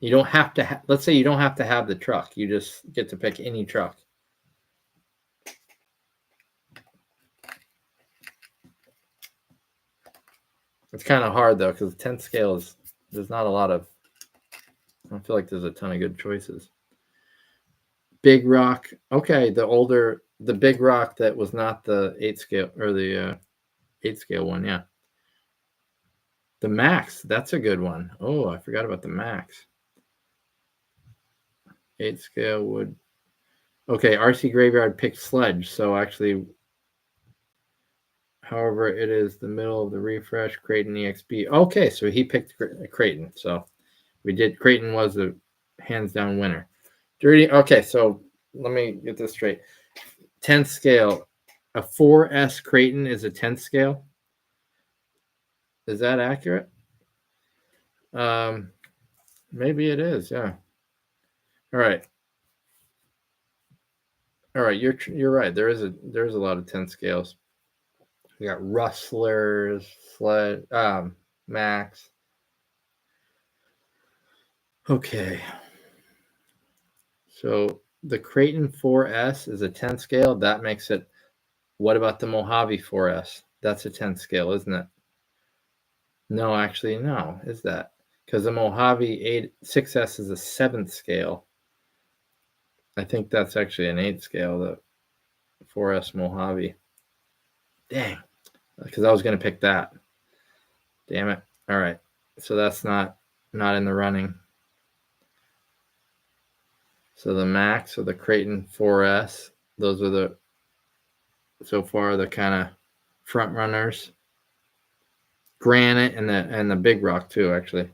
You don't have to. Let's say you don't have to have the truck. You just get to pick any truck. It's kind of hard though, because the 10th scale there's not a lot of. I don't feel like there's a ton of good choices. Big rock. Okay, the big rock that was not the 8 scale or the 8 scale one. Yeah. The Max. That's a good one. Oh, I forgot about the Max. 8 scale would. Okay, RC Graveyard picked sledge. So actually, however, it is the middle of the refresh. Creighton EXP. Okay, so he picked Creighton. So we did. Creighton was a hands down winner. Dirty. Okay, so let me get this straight. 10th scale. A 4S Creighton is a 10th scale. Is that accurate? Maybe it is. Yeah. All right. You're right. There's a lot of 10th scales. We got Rustlers, Sled, Max. Okay. So the Creighton 4S is a 10th scale. That makes it. What about the Mojave 4S? That's a 10th scale, isn't it? No, actually, no. Is that? Because the Mojave 6S is a 7th scale. I think that's actually an 8th scale, the 4S Mojave. Dang. Because I was going to pick that. Damn it. All right. So that's not in the running. So the Max or the Creighton 4S, those are so far the kind of front runners. Granite and the Big Rock too, actually.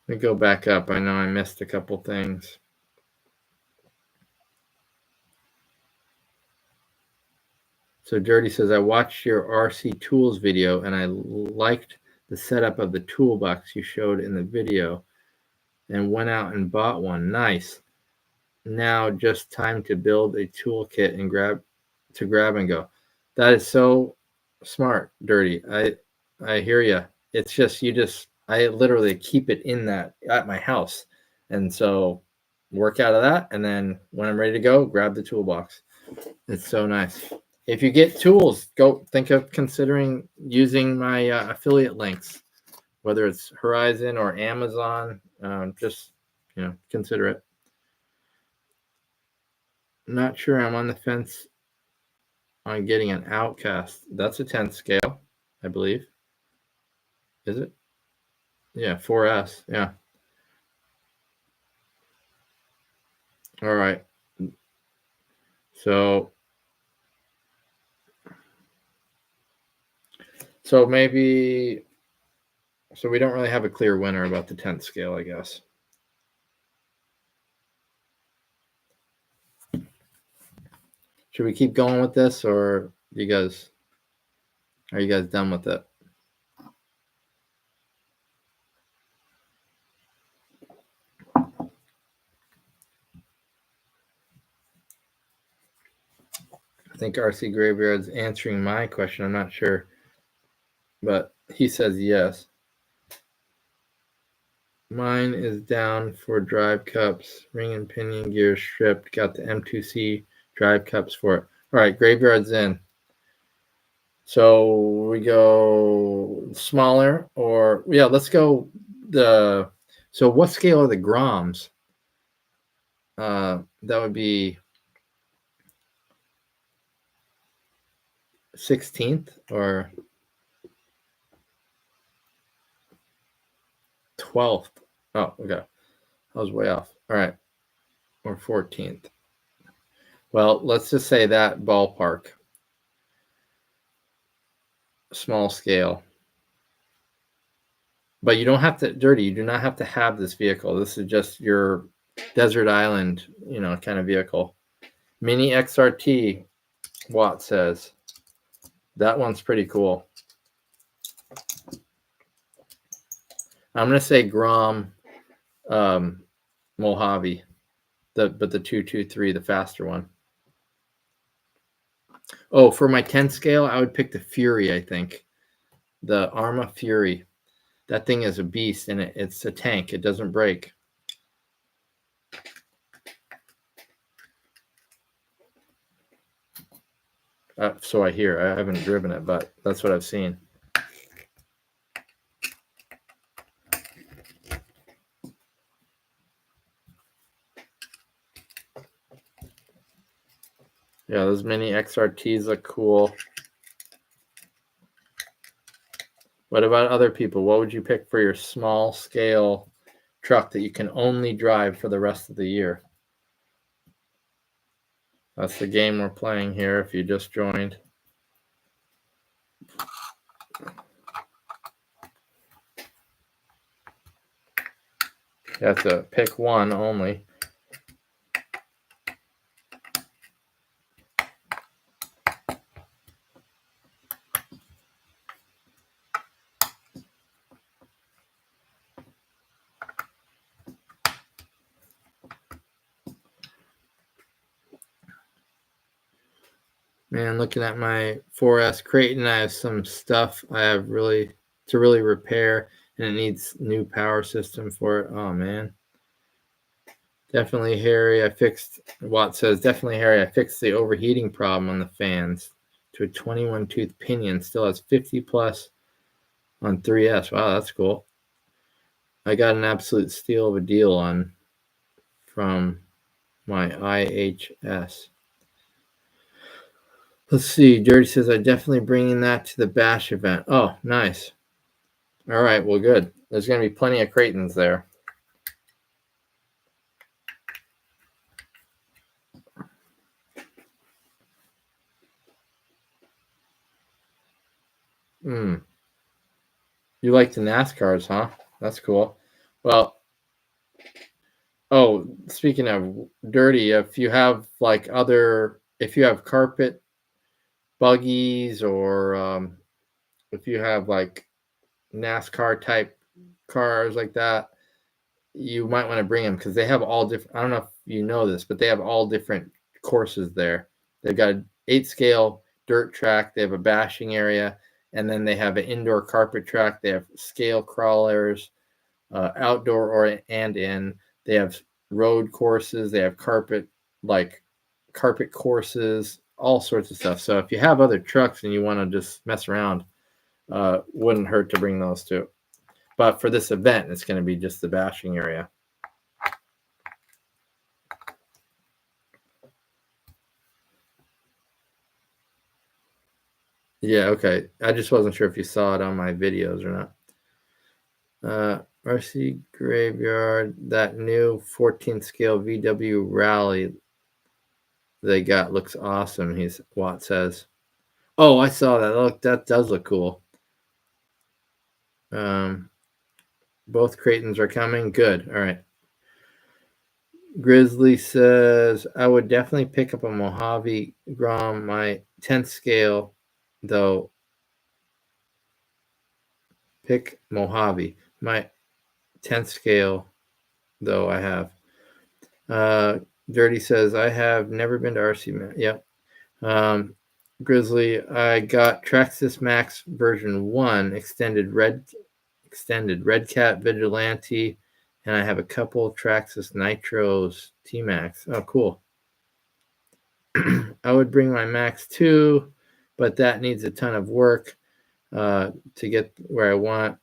Let me go back up. I know I missed a couple things. So Dirty says, I watched your RC Tools video and I liked the setup of the toolbox you showed in the video and went out and bought one. Nice. Now just time to build a toolkit and grab and go. That is so smart, Dirty. I hear you. It's just I literally keep it in that at my house. And so work out of that. And then when I'm ready to go, grab the toolbox. It's so nice. If you get tools, go think of considering using my affiliate links, whether it's Horizon or Amazon. Just consider it. Not sure. I'm on the fence on getting an Outcast. That's a 10th scale, I believe. Is it? Yeah, 4S. Yeah. All right. So maybe. So we don't really have a clear winner about the 10th scale, I guess. Should we keep going with this, or are you guys done with it? I think RC Graveyard's answering my question. I'm not sure, but he says yes. Mine is down for drive cups, ring and pinion gear stripped. Got the M2C drive cups for it. All right, Graveyard's in. So we go smaller, or yeah, let's go the. So what scale are the Groms? That would be 16th or 12th. Oh, okay. I was way off. All right. Or 14th. Well, let's just say that ballpark. Small scale. But you don't have to, Dirty, you do not have to have this vehicle. This is just your desert island, kind of vehicle. Mini XRT, Watt says. That one's pretty cool. I'm going to say Grom Mojave, but the 223, the faster one. Oh, for my 10 scale, I would pick the Fury, I think. The Arma Fury. That thing is a beast, and it's a tank. It doesn't break. So I hear. I haven't driven it, but that's what I've seen. Yeah, those mini XRTs look cool. What about other people? What would you pick for your small scale truck that you can only drive for the rest of the year? That's the game we're playing here if you just joined. You have to pick one only. Man, looking at my 4S Creighton, I have some stuff I have to really repair, and it needs new power system for it. Oh man. Definitely Harry, Watt says, definitely Harry, I fixed the overheating problem on the fans to a 21 tooth pinion. Still has 50 plus on 3S. Wow, that's cool. I got an absolute steal of a deal from my IHS. Let's see. Dirty says, I'm definitely bringing that to the Bash event. Oh, nice. All right, well, good. There's going to be plenty of Creightons there. You like the NASCARs, huh? That's cool. Well, speaking of Dirty, if you have carpet buggies, or if you have like NASCAR type cars like that, you might want to bring them, because they have all different. I don't know if you know this, but they have all different courses there. They've got an 8 scale dirt track. They have a bashing area, and then they have an indoor carpet track. They have scale crawlers, outdoor and in. They have road courses. They have carpet courses, all sorts of stuff. So if you have other trucks and you want to just mess around, wouldn't hurt to bring those too. But for this event, it's going to be just the bashing area. Yeah, okay. I just wasn't sure if you saw it on my videos or not. RC Graveyard, that new 14 scale VW Rally they got looks awesome, Watt says. Oh, I saw that. Look, that does look cool. Both Creightons are coming. Good. All right. Grizzly says, I would definitely pick up a Mojave Grom, my 10th scale, though. Pick Mojave, my 10th scale, though I have. Dirty says, I have never been to RC. Yep. Grizzly, I got Traxxas Max version 1 extended Red Cat Vigilante, and I have a couple Traxxas Nitros T-Max. Oh, cool. I would bring my Max 2, but that needs a ton of work to get where I want.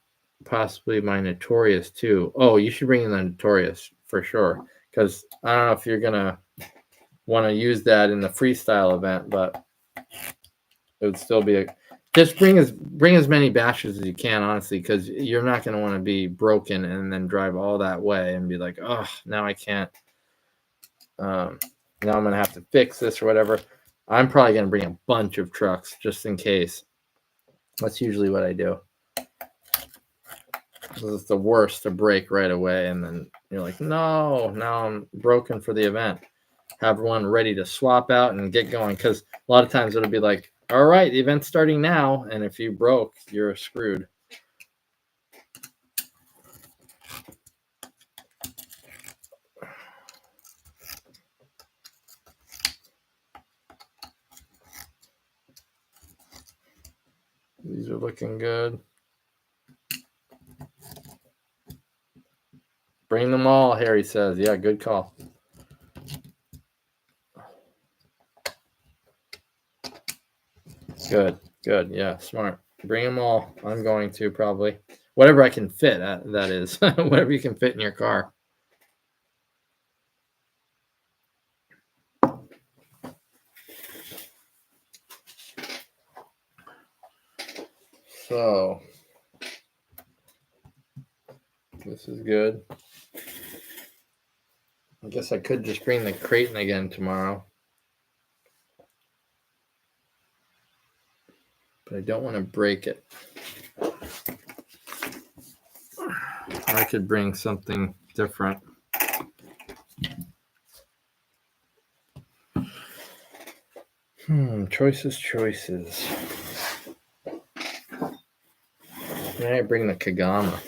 Possibly my Notorious too. Oh, you should bring in the Notorious for sure, because I don't know if you're gonna want to use that in the freestyle event, but it would still be just bring as many bashes as you can, honestly, because you're not going to want to be broken and then drive all that way and be like, oh, now I can't. Now I'm going to have to fix this or whatever. I'm probably going to bring a bunch of trucks just in case. That's usually what I do. It's the worst to break right away, and then you're like, no, now I'm broken for the event. Have one ready to swap out and get going, because a lot of times it'll be like, all right, the event's starting now, and if you broke, you're screwed. These are looking good. Bring them all, Harry says. Yeah, good call. Good. Yeah, smart. Bring them all. I'm going to probably. Whatever I can fit, that is. Whatever you can fit in your car. So, this is good. I guess I could just bring the Creighton again tomorrow. But I don't want to break it. I could bring something different. Choices. May I bring the Kagama?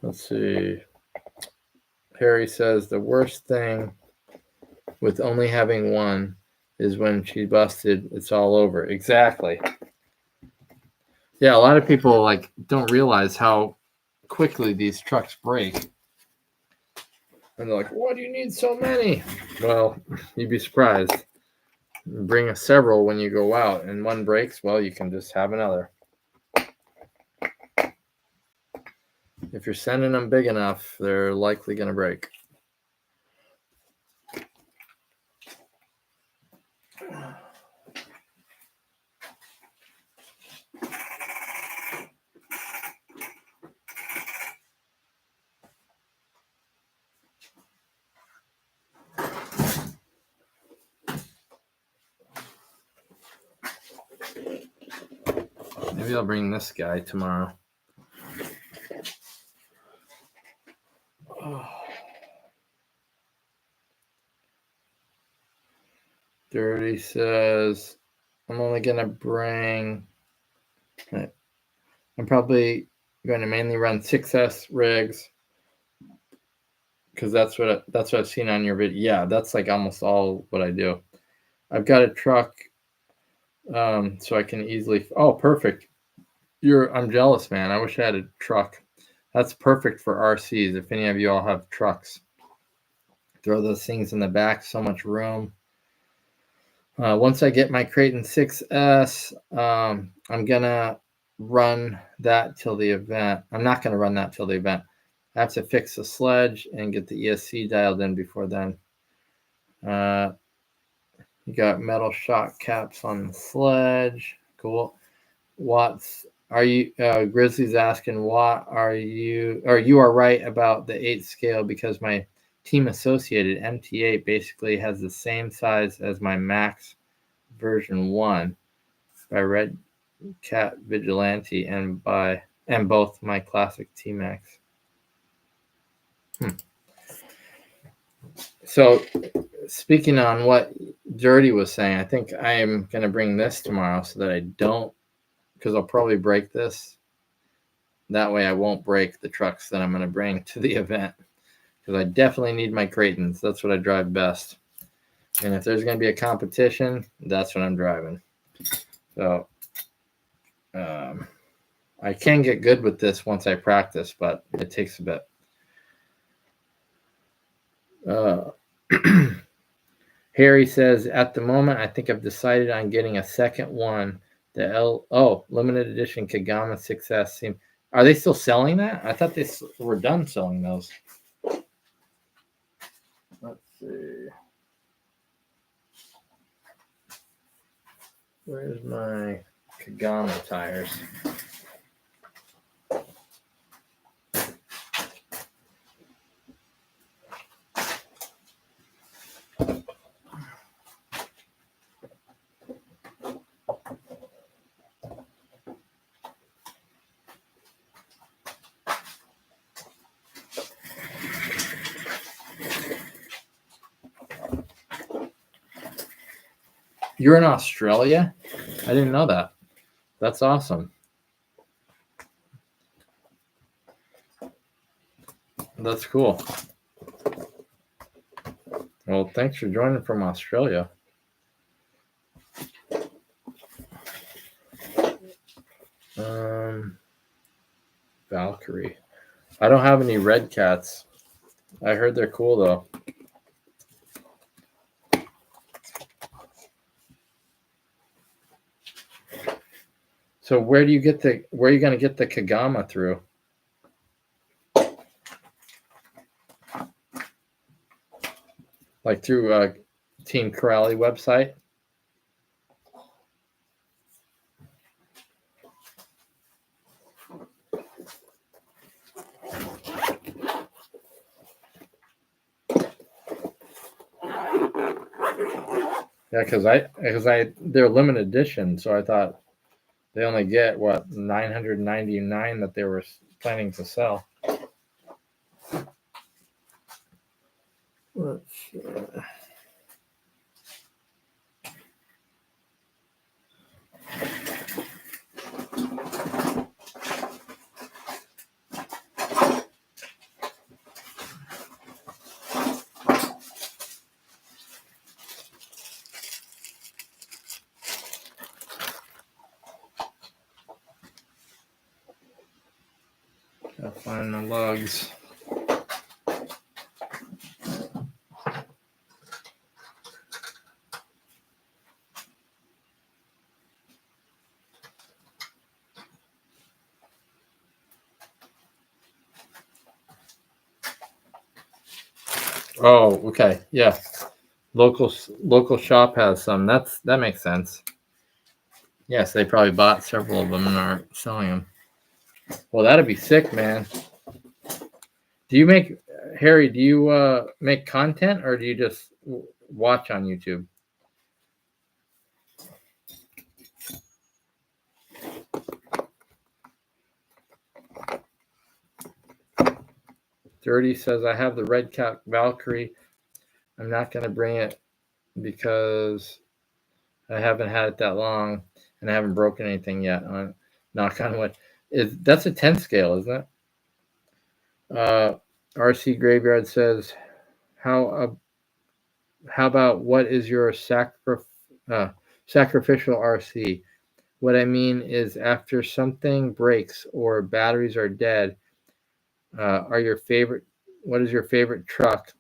Let's see. Harry says the worst thing with only having one is when she busted, it's all over. Exactly. Yeah, a lot of people don't realize how quickly these trucks break. And they're like, why do you need so many? Well, you'd be surprised. Bring several when you go out, and one breaks, well, you can just have another. If you're sending them big enough, they're likely going to break. Maybe I'll bring this guy tomorrow. Dirty says, I'm only going to bring... I'm probably going to mainly run 6S rigs, because that's what I've seen on your video. Yeah, that's almost all what I do. I've got a truck, so I can easily... Oh, perfect. I'm jealous, man. I wish I had a truck. That's perfect for RCs. If any of you all have trucks, throw those things in the back. So much room. Once I get my Creighton 6S, I'm gonna run that till the event. I'm not gonna run that till the event. I have to fix the sledge and get the ESC dialed in before then. You got metal shock caps on the sledge. Cool. Watts, are you? Grizzly's asking, what are you? Or you are right about the 8 scale, because my team associated MT8 basically has the same size as my Max version 1 by Red Cat Vigilante and both my classic T-Max. So, speaking on what Dirty was saying, I think I am going to bring this tomorrow so that I don't, because I'll probably break this. That way I won't break the trucks that I'm going to bring to the event, because I definitely need my Creightons. That's what I drive best. And if there's going to be a competition, that's what I'm driving. So I can get good with this once I practice, but it takes a bit. Harry says, at the moment, I think I've decided on getting a second one. The limited edition Kagama 6S. Are they still selling that? I thought they were done selling those. Let's see. Where's my Kagama tires? You're in Australia? I didn't know that. That's awesome. That's cool. Well, thanks for joining from Australia. Valkyrie. I don't have any red cats. I heard they're cool though. So where are you going to get the Kagama through? Like through Team Corrali website? Yeah, because they're limited edition, so I thought they only get 999 that they were planning to sell. Let's see. Gotta find the lugs. Oh, okay. Yeah. Local shop has some. That makes sense. Yes, they probably bought several of them and are selling them. Well, that'd be sick, man. Do you make content, or do you just watch on YouTube? Dirty says, I have the Red Cap Valkyrie. I'm not going to bring it because I haven't had it that long and I haven't broken anything yet. Knock on wood. That's a 10 scale, isn't it? RC Graveyard says, how about what is your sacrificial RC? What I mean is, after something breaks or batteries are dead, what is your favorite truck?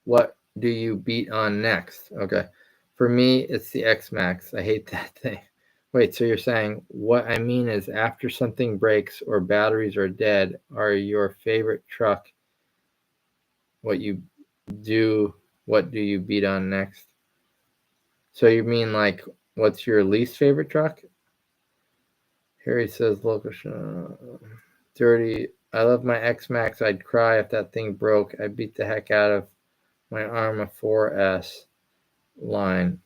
What do you beat on next? Okay. For me, it's the X-Max. I hate that thing. Wait, so you're saying what I mean is, after something breaks or batteries are dead, are your favorite truck? What do you beat on next? So you mean like, what's your least favorite truck? Harry says, local Dirty. I love my X-Max. I'd cry if that thing broke. I beat the heck out of my Arma 4S line.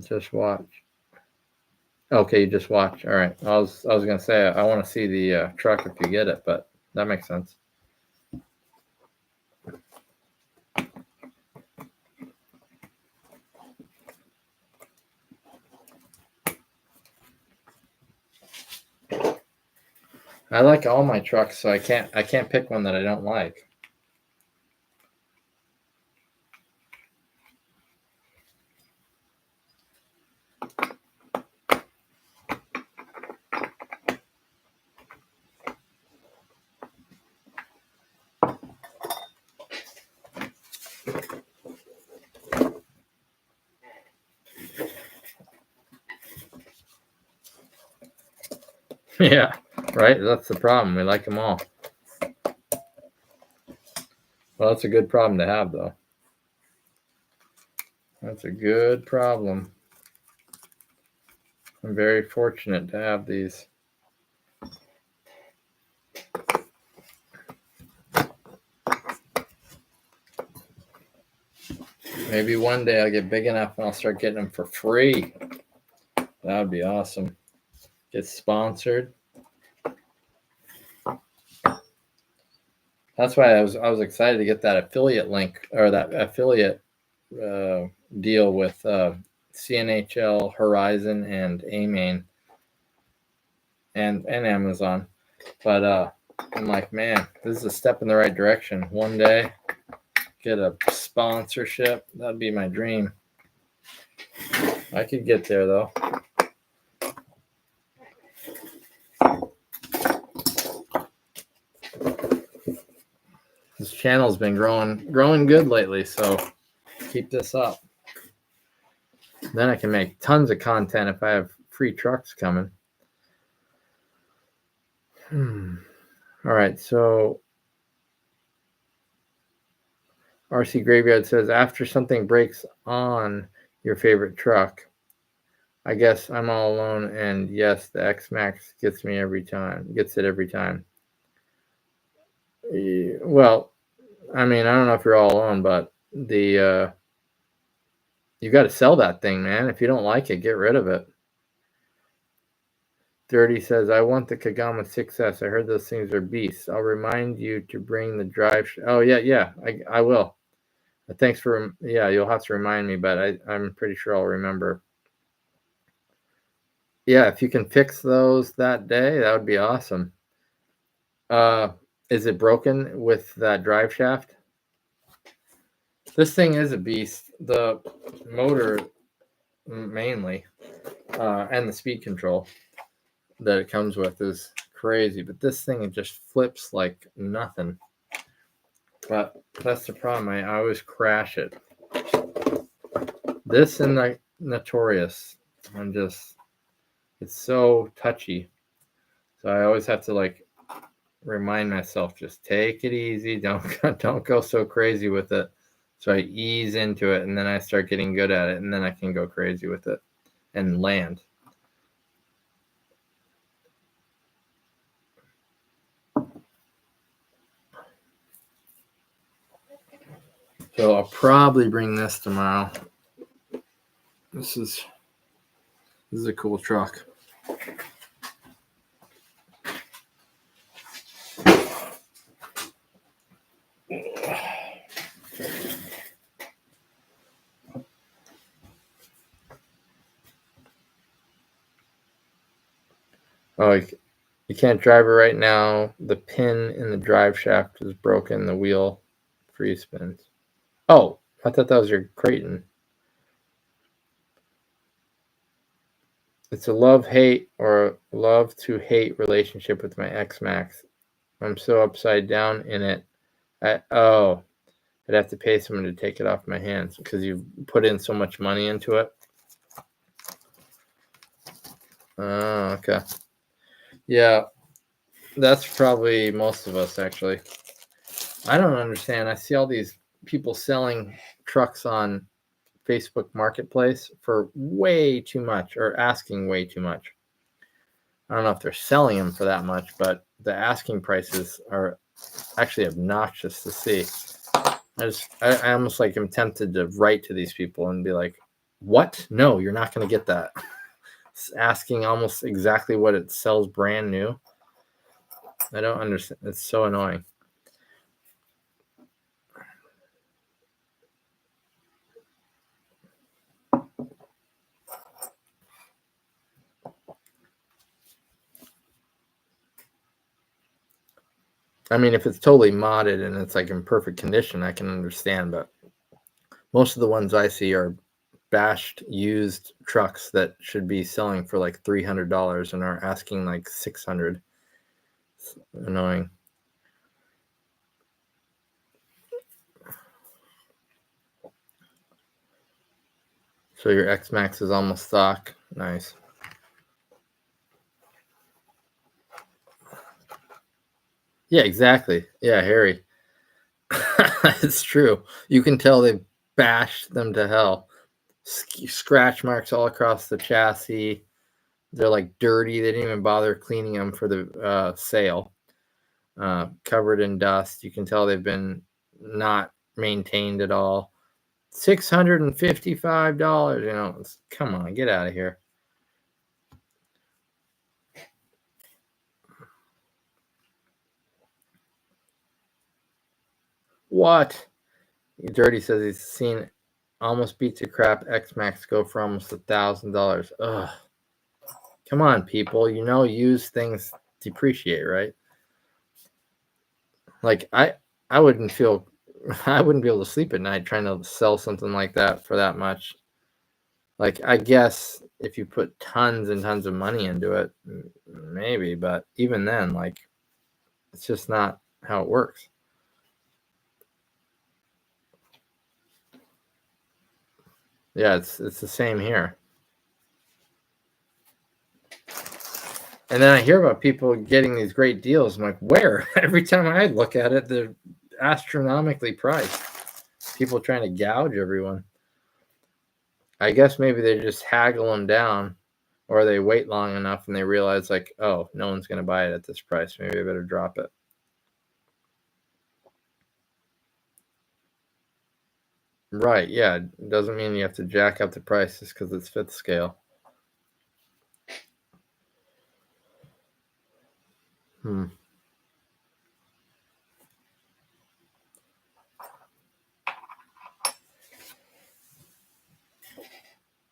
Just watch. Okay, you just watch. All right. I was gonna say I want to see the truck if you get it, but that makes sense. I like all my trucks, so I can't pick one that I don't like. Yeah, right. That's the problem. We like them all. Well, that's a good problem to have, though. That's a good problem. I'm very fortunate to have these. Maybe one day I'll get big enough and I'll start getting them for free. That would be awesome. Get sponsored. That's why I was excited to get that affiliate link or that affiliate deal with CNHL, Horizon, and A-Main and Amazon. But I'm like, man, this is a step in the right direction. One day, get a sponsorship. That'd be my dream. I could get there, though. This channel's been growing good lately, so keep this up. Then I can make tons of content if I have free trucks coming. All right, so RC Graveyard says, after something breaks on your favorite truck, I guess I'm all alone, and yes, the X-Max gets it every time. Well, I mean, I don't know if you're all alone, but you got to sell that thing, man. If you don't like it, get rid of it. Dirty says, I want the Kagama 6S. I heard those things are beasts. I'll remind you to bring the drive. Oh, yeah, I will. Thanks for, you'll have to remind me, but I'm pretty sure I'll remember. Yeah, if you can fix those that day, that would be awesome. Is it broken with that drive shaft? This thing is a beast. The motor mainly, and the speed control that it comes with is crazy. But this thing, it just flips like nothing. But that's the problem. I always crash it. This and the Notorious, it's so touchy. So I always have to like remind myself, just take it easy. Don't go so crazy with it. So I ease into it, and then I start getting good at it, and then I can go crazy with it and land. So I'll probably bring this tomorrow. This is a cool truck. Oh, you can't drive it right now. The pin in the drive shaft is broken. The wheel free spins. Oh, I thought that was your Creighton. It's a love-hate or love-to-hate relationship with my X-Max. I'm so upside down in it. I'd have to pay someone to take it off my hands because you've put in so much money into it. Oh, okay. Yeah, that's probably most of us, actually. I don't understand. I see all these people selling trucks on Facebook Marketplace for way too much or asking way too much. I don't know if they're selling them for that much, but the asking prices are actually obnoxious to see. I almost am tempted to write to these people and be like, what? No, you're not going to get that. asking almost exactly what it sells brand new. I don't understand. It's so annoying. I mean, if it's totally modded and it's like in perfect condition, I can understand. But most of the ones I see are bashed used trucks that should be selling for like $300 and are asking like $600. It's annoying. So your X-Max is almost stock. Nice. Yeah, exactly. Yeah, Harry. It's true. You can tell they bashed them to hell. Scratch marks all across the chassis. They're like dirty. They didn't even bother cleaning them for the sale. Covered in dust. You can tell they've been not maintained at all. $655. You know, come on, get out of here. What? Dirty says he's seen almost beat to crap X-Max go for almost $1,000. Ugh. Come on, people. You know, used things depreciate, right? Like I wouldn't feel, I wouldn't be able to sleep at night trying to sell something like that for that much. Like, I guess if you put tons and tons of money into it, maybe, but even then, like, it's just not how it works. Yeah, it's the same here. And then I hear about people getting these great deals. I'm like, where? Every time I look at it, they're astronomically priced. People trying to gouge everyone. I guess maybe they just haggle them down, or they wait long enough and they realize, like, oh, no one's going to buy it at this price. Maybe I better drop it. Right, yeah. It doesn't mean you have to jack up the prices because it's fifth scale.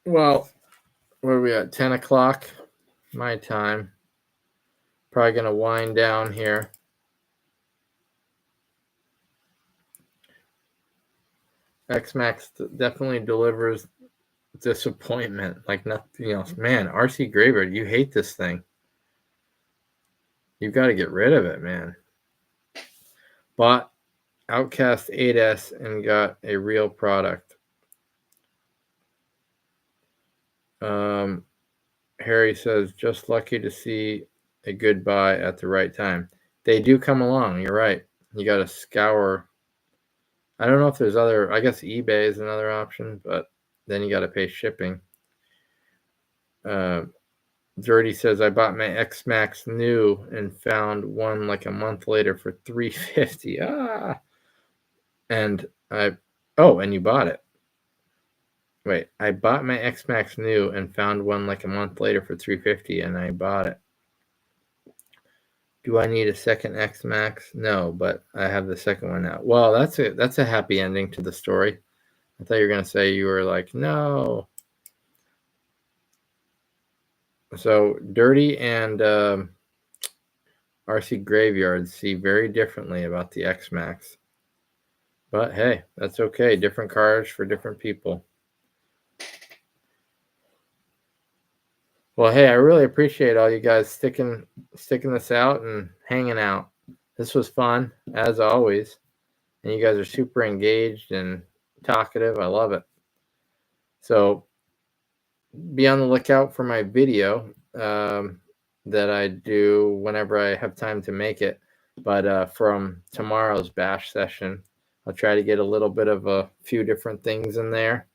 Well, where are we at? 10 o'clock my time. Probably going to wind down here. X-Max definitely delivers disappointment like nothing else. Man, RC Graveyard, you hate this thing. You've got to get rid of it, man. Bought Outcast 8S and got a real product. Harry says, just lucky to see a good buy at the right time. They do come along. You're right. You got to scour. I don't know if there's other, I guess eBay is another option, but then you got to pay shipping. Dirty says, I bought my X-Max new and found one like a month later for $350. And and you bought it. Wait, I bought my X-Max new and found one like a month later for $350, and I bought it. Do I need a second X-Max? No, but I have the second one now. Well, that's a happy ending to the story. I thought you were gonna say you were like, no. So Dirty and RC Graveyard see very differently about the X-Max. But hey, that's okay. Different cars for different people. Well, hey, I really appreciate all you guys sticking this out and hanging out. This was fun, as always. And you guys are super engaged and talkative. I love it. So be on the lookout for my video that I do whenever I have time to make it. But from tomorrow's bash session, I'll try to get a little bit of a few different things in there.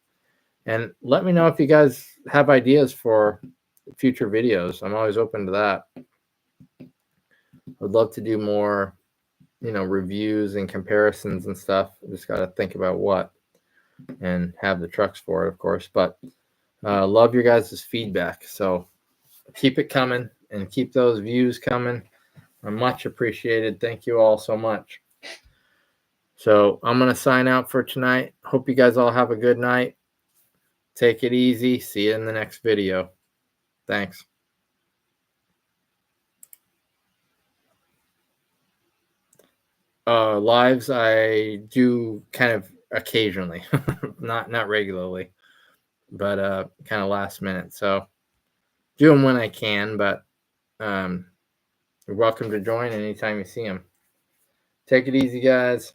And let me know if you guys have ideas for future videos. I'm always open to that. I'd love to do more, reviews and comparisons and stuff. Just got to think about what and have the trucks for it, of course. But love your guys' feedback. So keep it coming and keep those views coming. I'm much appreciated. Thank you all so much. So I'm going to sign out for tonight. Hope you guys all have a good night. Take it easy. See you in the next video. Thanks. Lives I do kind of occasionally, not regularly, but kind of last minute. So do them when I can, but you're welcome to join anytime you see them. Take it easy, guys.